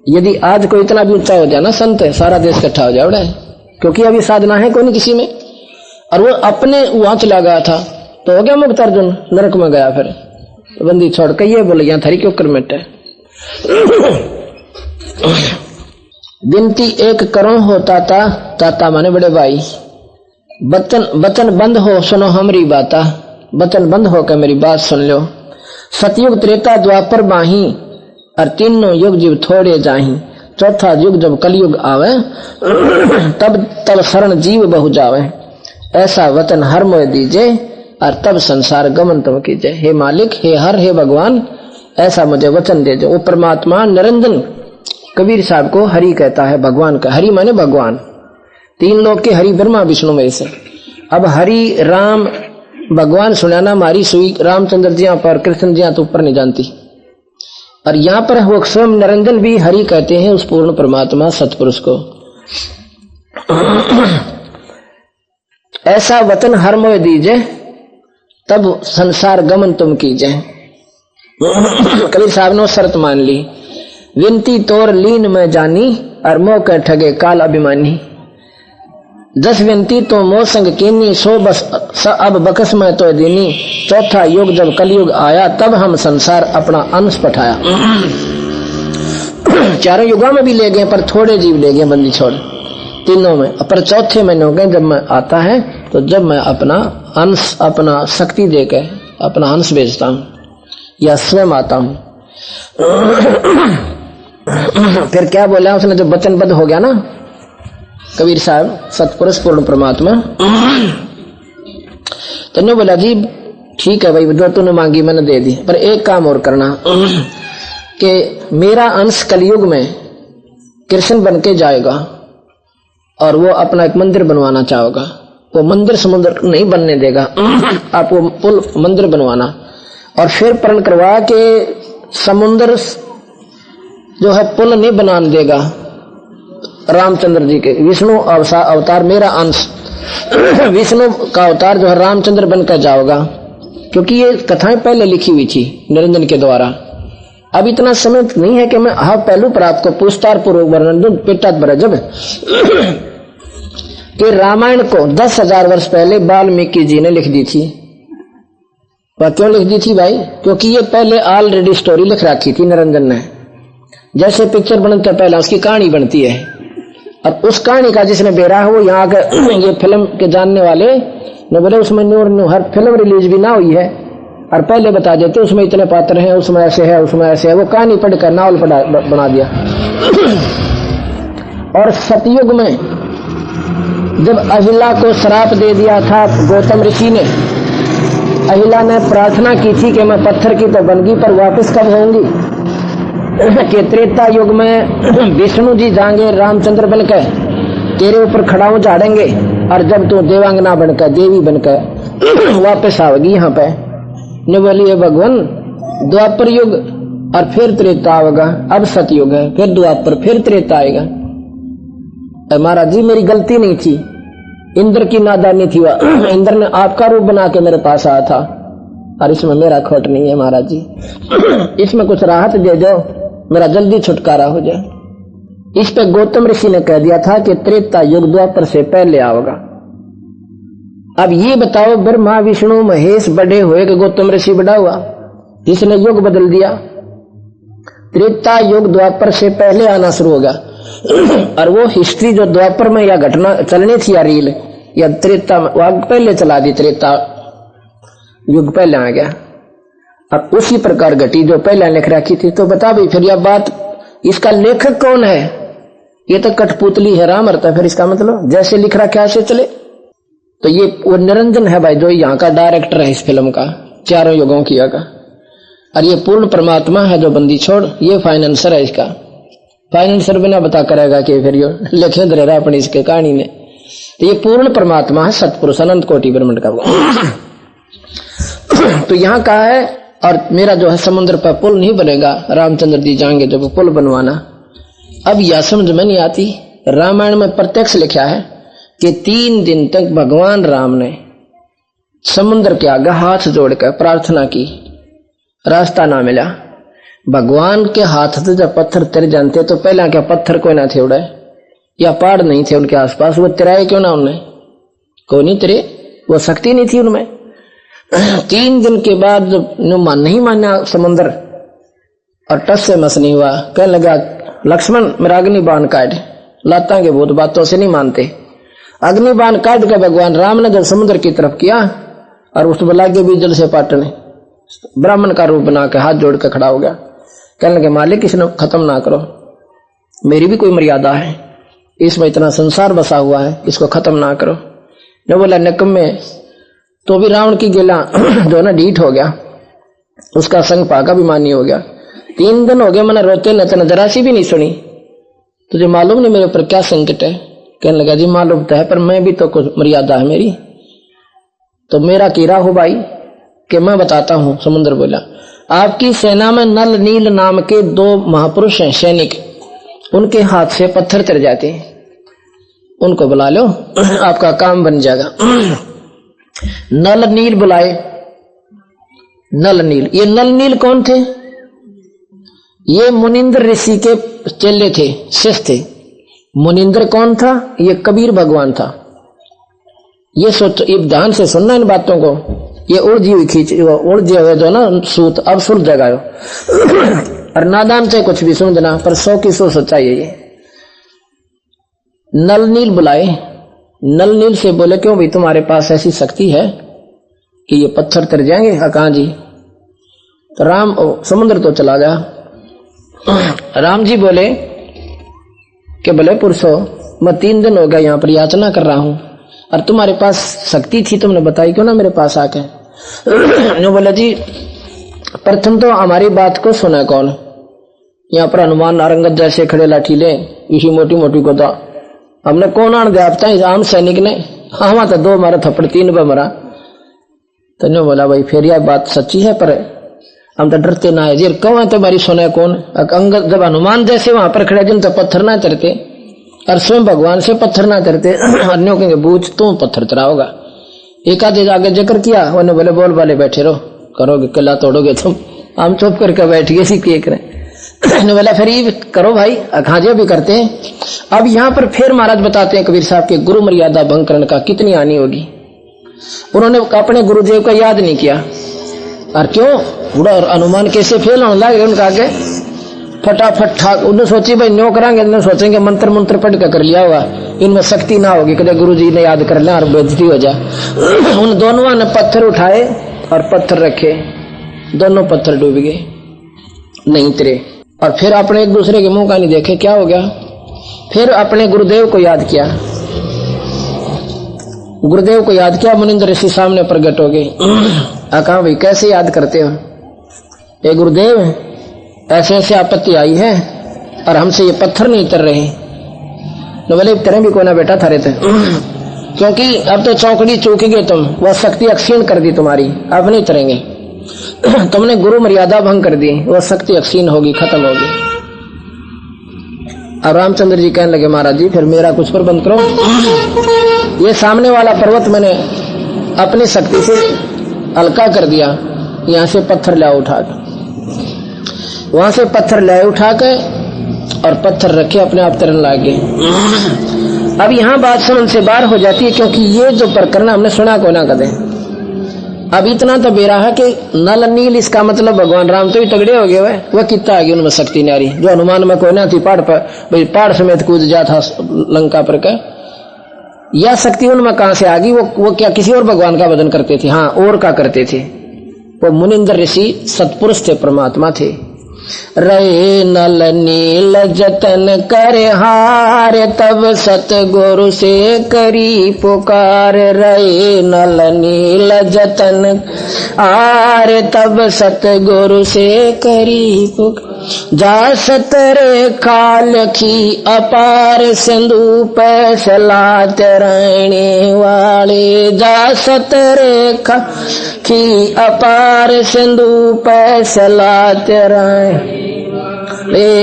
यदि आज कोई इतना भी ऊंचा हो जाए ना संत, सारा देश इकट्ठा हो जाए, क्योंकि अभी साधना है कोई नहीं किसी में, और वो अपने वहां चला गया था, तो हो गया मुक्त अर्जुन, नरक में गया। फिर बंदी छोड़ के ये बोले यहाँ थारी क्यों कर मिटे। गिनती 1 करोड़ होता था, ताता माने बड़े भाई, बचन बंद हो सुनो हमारी बाता, बचन बंद होकर मेरी बात सुन लो। सतयुग त्रेता द्वापर बाही, और तीनों युग जीव थोड़े जाही, चौथा युग जब कलयुग आवे, तब शरण जीव बहु जावे, ऐसा वचन हर मोह दीजे, और तब संसार गमन तुम कीजिए। हे मालिक, हे हर, हे भगवान, ऐसा मुझे वचन दे जो। वो परमात्मा निरंजन कबीर साहब को हरि कहता है, भगवान का। हरि माने भगवान, 3 लोग के हरि ब्रह्मा विष्णु में से। अब हरि राम भगवान सुनाना मारी सुई, रामचंद्र जी पर, कृष्ण जी तो ऊपर नहीं जानती, और यहाँ पर वो स्वयं निरंजन भी हरि कहते हैं उस पूर्ण परमात्मा सतपुरुष को। ऐसा वचन हर मोह दीजे, तब संसार गमन तुम कीजिए। कबीर साहब ने शर्त मान ली, विनती तोर लीन में जानी, और मोह कर ठगे काल अभिमानी। 10 विनती तो मोह संग कीनी, 100 बस अब बकस में तो दीनी। चौथा युग जब कलयुग आया, तब हम संसार अपना अंश पठाया। 4 युगों में भी ले गए, पर थोड़े जीव ले गए बंदी छोड़, तीनों में। पर चौथे महीने हो गए जब मैं आता है, तो जब मैं अपना अंश, अपना शक्ति देके अपना अंश बेचता हूं, या स्वयं आता हूं। फिर क्या बोला उसने, जब वचनबद्ध हो गया ना कबीर साहब, सतपुरुष पूर्ण परमात्मा, तो ने बोला जी ठीक है भाई, जो तूने मांगी मैंने दे दी, पर एक काम और करना कि मेरा अंश कलयुग में कृष्ण बन के जाएगा, और वो अपना एक मंदिर बनवाना चाहेगा। वो मंदिर समुद्र नहीं बनने देगा, आप वो पुल मंदिर बनवाना, और फिर प्रण करवा के समुद्र जो है पुल नहीं बनाने देगा, रामचंद्र जी के, विष्णु अवतार मेरा अंश विष्णु का अवतार जो है रामचंद्र बनकर जाओगा, क्योंकि ये कथाएं पहले लिखी हुई थी निरंजन के द्वारा। अब इतना समय नहीं है कि मैं पहलू पर आपको पुस्तार पूर्वक वर्णन दूं। पेटा जब कि रामायण को 10,000 वर्ष पहले वाल्मीकि जी ने लिख दी थी। वह क्यों लिख दी थी भाई? क्योंकि ये पहले ऑलरेडी स्टोरी लिख रखी थी निरंजन ने। जैसे पिक्चर बनता पहले उसकी कहानी बनती है, और उस कहानी का जिसने बेरा है वो यहाँ के ये फिल्म के जानने वाले ने बोले उसमें न्यू हर फिल्म रिलीज भी ना हुई है और पहले बता देते उसमें इतने पात्र हैं, उसमें ऐसे है, उसमें ऐसे है। वो कहानी पढ़कर नावल बना दिया। और सतयुग में जब अहिला को श्राप दे दिया था गौतम ऋषि ने, अहिला ने प्रार्थना की थी कि मैं पत्थर की तो बनगी पर वापस कब होंगी, कि त्रेता युग में विष्णु जी जाएंगे रामचंद्र बनकर तेरे ऊपर खड़ाऊ झाड़ेंगे, और जब तू देवांगना बनकर देवी बनकर वापस आओगी यहाँ पे। ने बोलिए भगवान द्वापर युग और फिर त्रेता आएगा, अब सतयुग है, फिर द्वापर, फिर त्रेता आएगा। महाराज जी मेरी गलती नहीं थी, इंद्र की नादानी थी। इंद्र ने आपका रूप बना के मेरे पास आया था, और इसमें मेरा खोट नहीं है महाराज जी। इसमें कुछ राहत दे दो, मेरा जल्दी छुटकारा हो जाए। इस पे गौतम ऋषि ने कह दिया था कि त्रेता युग द्वापर से पहले आओगा। अब ये बताओ ब्रह्मा विष्णु महेश बड़े हुए कि गौतम ऋषि बड़ा हुआ जिसने युग बदल दिया? त्रेता युग द्वापर से पहले आना शुरू होगा, और वो हिस्ट्री जो द्वापर में या घटना चलनी थी या रील या त्रेता पहले चला दी, त्रेता युग पहले आ गया, और उसी प्रकार घटी जो पहले लिख रखी थी। तो बता भाई फिर यह बात, इसका लेखक कौन है? ये तो कठपुतली है राम अर्थ, फिर इसका मतलब जैसे लिख रखा ऐसे चले। तो ये वो निरंजन है भाई जो यहाँ का डायरेक्टर है इस फिल्म का, चारों युगों की का, और ये पूर्ण परमात्मा है जो बंदी छोड़, ये फाइनेंसर है इसका। फाइनेंसर बिना बता करेगा कि फिर ये लिखे दे अपनी इसके कहानी में। तो ये पूर्ण परमात्मा है, सतपुरुष अनंत कोटि ब्रह्मांड का। तो यहाँ कहा है, और मेरा जो है समुद्र पर पुल नहीं बनेगा, रामचंद्र जी जाएंगे जब पुल बनवाना। अब यह समझ में नहीं आती, रामायण में प्रत्यक्ष लिखा है कि 3 दिन तक भगवान राम ने समुद्र के आगे हाथ जोड़कर प्रार्थना की, रास्ता ना मिला। भगवान के हाथ से जब पत्थर तिर जानते तो पहला क्या पत्थर कोई ना थे उड़े, या पहाड़ नहीं थे उनके आसपास, वो तिराए क्यों ना उनने, कोई नहीं तिरे, वो शक्ति नहीं थी उनमें। 3 दिन के बाद जब नहीं माना समुद्र और टस से मस नहीं हुआ, कहने लगा लक्ष्मण मेरा अग्नि बाण काट, लाता के बहुत बातों से नहीं मानते। अग्नि बाण काट के भगवान राम ने जब समुद्र की तरफ किया, और उस बला के भी जल से पाटने ब्राह्मण का रूप बना के हाथ जोड़ के खड़ा हो गया, कहने लगे मालिक इसने खत्म ना करो, मेरी भी कोई मर्यादा है, इसमें इतना संसार बसा हुआ है, इसको खत्म ना करो। ने बोला निकम्मे, तो भी रावण की गिला जो ना ढीठ हो गया, उसका संग पाका भी मानी हो गया। 3 दिन हो गए मैंने रोते न जरा सी भी नहीं सुनी, तुझे मालूम नहीं मेरे ऊपर क्या संकट है? कहने लगा जी मालूम तो है, पर मैं भी तो कुछ मर्यादा है मेरी, तो मेरा कीरा हो भाई कि मैं बताता हूं। समुद्र बोला आपकी सेना में नल नील नाम के 2 महापुरुष हैं सैनिक, उनके हाथ से पत्थर तिर जाते हैं, उनको बुला लो आपका काम बन जाएगा। नल नील बुलाए, नल नील, ये नल नील कौन थे? ये मुनिंद्र ऋषि के चेले थे, शिष्य थे। मुनिंद्र कौन था? ये कबीर भगवान था। ये सोच, ये ध्यान से सुनना इन बातों को, ये उलझी हुई उलझे हुए जो ना सूत अब सुलझ जाएगा, और नादान से कुछ भी समझना, पर 100 की 100 सच्चाई है ये। नल नील बुलाए, नल नील से बोले क्यों भाई तुम्हारे पास ऐसी शक्ति है कि ये पत्थर तर जाएंगे? कहां जी? तो राम समुद्र तो चला गया। राम जी बोले कि भले पुरुषों मैं 3 दिन हो गया यहाँ पर याचना कर रहा हूं, और तुम्हारे पास शक्ति थी तुमने बताई क्यों ना मेरे पास आके? जो बोला जी प्रथम तो हमारी बात को सुना कौन? यहाँ पर हनुमान नारंगत जैसे खड़े लाठी ले, इसी मोटी मोटी को तो हमने कौन आन दिया? इस आम सैनिक ने, हाँ तो 2 मारा थप्पड़ 3 पे मरा। तो ने बोला भाई फिर यह बात सच्ची है, पर हम तो डरते ना है जी, कौन है तुम्हारी सुना कौन? अंगद जब हनुमान जैसे वहां पर खड़े जिन तो पत्थर ना चढ़ते, और स्वयं भगवान से पत्थर ना करते अन्यों कहेंगे बूझ तू पत्थर चढ़ाओगा। एक आधे आगे जिक्र किया, उन्हें बोले बोल वाले बैठे रहो, करोगे किला तोड़ोगे तुम। हम चुप करके बैठ गए, सीख के रहे। बोला फिर ये करो भाई, अखाजे भी करते हैं। अब यहाँ पर फिर महाराज बताते हैं कबीर साहब के गुरु मर्यादा भंग करने का कितनी हानि होगी। उन्होंने अपने गुरुदेव को याद नहीं किया, और क्यों बुढ़ा और अनुमान कैसे फेल होने लगे उनका आगे फटाफट ठाक। उन्होंने सोची भाई न्यो करांगे, उन्होंने सोचेंगे मंत्र मंत्र पढ़ कर लिया हुआ, इनमें शक्ति ना होगी, कदे गुरु जी ने याद कर लिया और बेइज्जती हो जाए। उन दोनों ने पत्थर उठाए और पत्थर रखे, दोनों पत्थर डूब गए, नहीं उतरे। और फिर अपने एक दूसरे के मुंह का नहीं देखे, क्या हो गया। फिर अपने गुरुदेव को याद किया, गुरुदेव को याद किया। मुनिंद्र ऋषि सामने प्रकट हो गए। कहा भाई कैसे याद करते हो, ये गुरुदेव ऐसे ऐसे आपत्ति आई है और हमसे ये पत्थर नहीं उतर रहे। तो बोले तरह भी कोई ना बेटा थारे थे, क्योंकि अब तो चौकड़ी चूकोगे तुम, वह शक्ति अक्षीण कर दी तुम्हारी, अब नहीं उतरेंगे। तुमने गुरु मर्यादा भंग कर दी, वह शक्ति अक्षीण होगी, खत्म होगी। अब रामचंद्र जी कहने लगे महाराज जी फिर मेरा कुछ प्रबंध करो। ये सामने वाला पर्वत मैंने अपनी शक्ति से हल्का कर दिया, यहाँ से पत्थर ले उठा के, वहां से पत्थर ले उठा के और पत्थर रखे, अपने आप तरन लागे। अब यहाँ बात समझ से बाहर हो जाती है, क्योंकि ये जो प्रकरण हमने सुना को ना कदे। अब इतना तो बेरा है कि नल नील, इसका मतलब भगवान राम तो ही तगड़े हो गए, वह कितना आ गई उनमें शक्ति नारी, जो हनुमान में कोई ना थी, पहाड़ पर भाई पहाड़ समेत कूद जा था लंका पर का, यह शक्ति उनमें कहां से आ गई। वो क्या किसी और भगवान का वजन करते थे? हाँ, और का करते थे। वो मुनिंद्र ऋषि सत्पुरुष थे, परमात्मा थे। रहे नल नील जतन करे हार, तब सतगुरु से करी पुकार। रहे नल नील जतन हार, तब सतगुरु से करी पुकार। जा सतरे काल की अपार, सिंधु पे सलात रहने वाले। जा सतरे काल की अपार, सिंधु पे सलात रहने।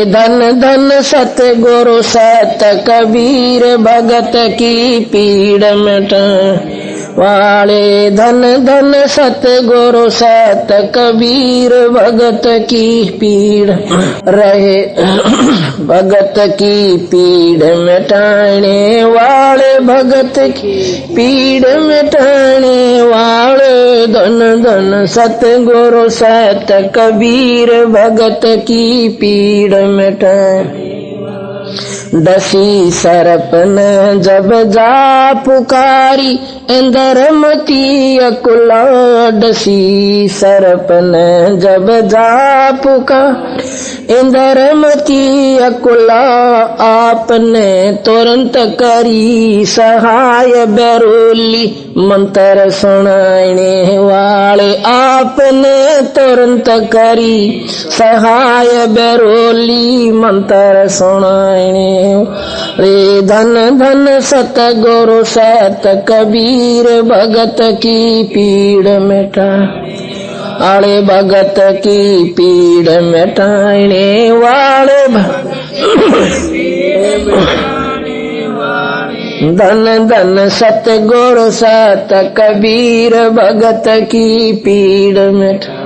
धन धन सतगुरु सत कबीर, भगत की पीड़ मिटाने वाले। धन धन सतगुरु सत कबीर, भगत की पीड़ रहे। भगत की पीड़ मिटाने वाले, भगत की पीड़ मिटाने वाले। धन धन सतगुरु सत कबीर, भगत की पीड़ मिटाने। दसी सरपन जब जा पुकारी, इंद्रमती अकुला। दसी सरपन जब जा पुकार, इंद्रमती अकुला। आपने तुरंत करी सहाय, बेरोली मंत्र सुनाने वाले। आपने तुरंत करी सहाय, बेरोली मंत्र सुनाने रे। धन धन सतगुरु सत कबीर, भगत की पीड़ मिटा आले। भगत की पीड़ मिटाने वाले। धन धन सतगुरु सत कबीर, भगत की पीड़ मिटा।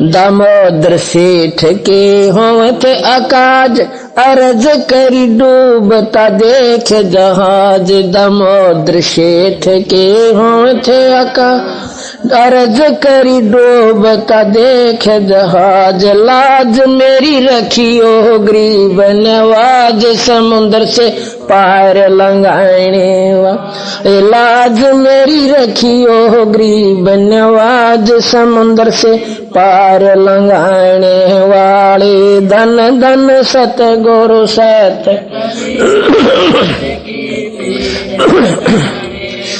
दामोदर सेठ के होत अकाज, अर्ज करी डूबता देख जहाज। दामोदर सेठ के होत अकाज, अर्ज करी डूबता देख जहाज। लाज मेरी रखियो गरीब नवाज, समुद्र से पार लंघाने वाले। लाज मेरी रखियो गरीब नवाज, समुद्र से पार लंघाने वाले। धन धन सतगुरु सत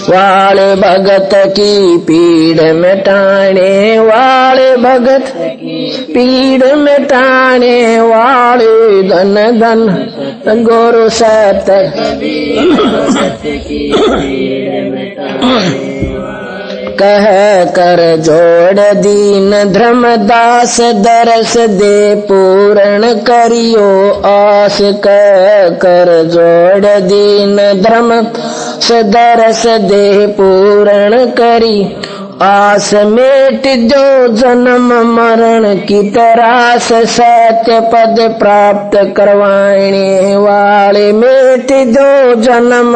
वाले, भगत की पीड़ मिटाने वाले। भगत पीड़ मिटाने वाले। धन धन गुरु सत कह कर जोड़ दीन धर्मदास दरस दे पूर्ण करियो आस। कह कर जोड़ दीन धर्मदास दरस दे पूर्ण करी आस। मेट जो जन्म मरण की तरास सत्य पद प्राप्त करवाने वाले। मेट जो जन्म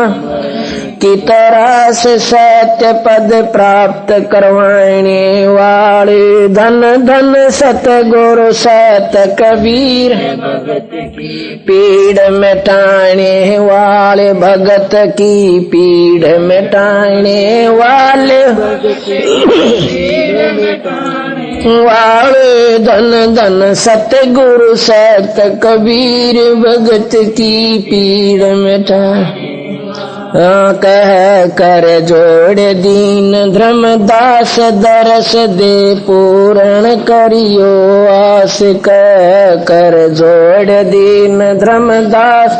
की तरास सत्य पद प्राप्त करवाने वाले। धन धन सतगुरु सत कबीर पीड़ मिटाने वाले। भगत की पीड़ मिटाने वाले धन धन सतगुरु सत कबीर भगत की पीड़ मिटाने। कह कर जोड़ दीन धर्मदास दरस दे पूर्ण करियो आस। कह कर जोड़ दीन धर्मदास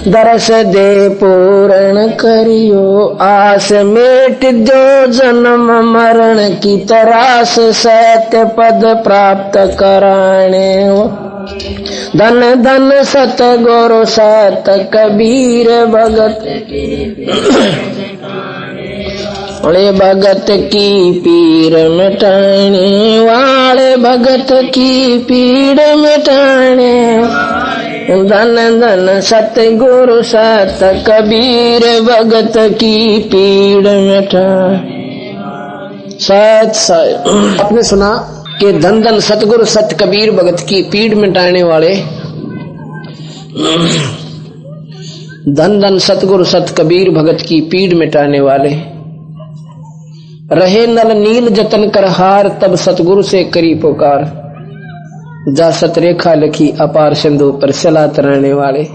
दरस दे पूर्ण करियो आस। मेट जो जन्म मरण की तरास सत्य पद प्राप्त कराने। धन धन सतगुरु सत कबीर भगत वाले। भगत की पीड़ मिटाने वाले। भगत की पीड़ मिटाने। धन धन सतगुरु सत कबीर भगत की पीड़ मिटाने। सत आपने सुना कि धन धन सतगुरु सत कबीर भगत की पीड़ मिटाने वाले। धन धन सतगुरु सत कबीर भगत की पीड़ मिटाने वाले। रहे नल नील जतन कर हार तब सतगुरु से करी पुकार। जा सतरेखा लिखी अपार सिंधु पर चला तराने वाले।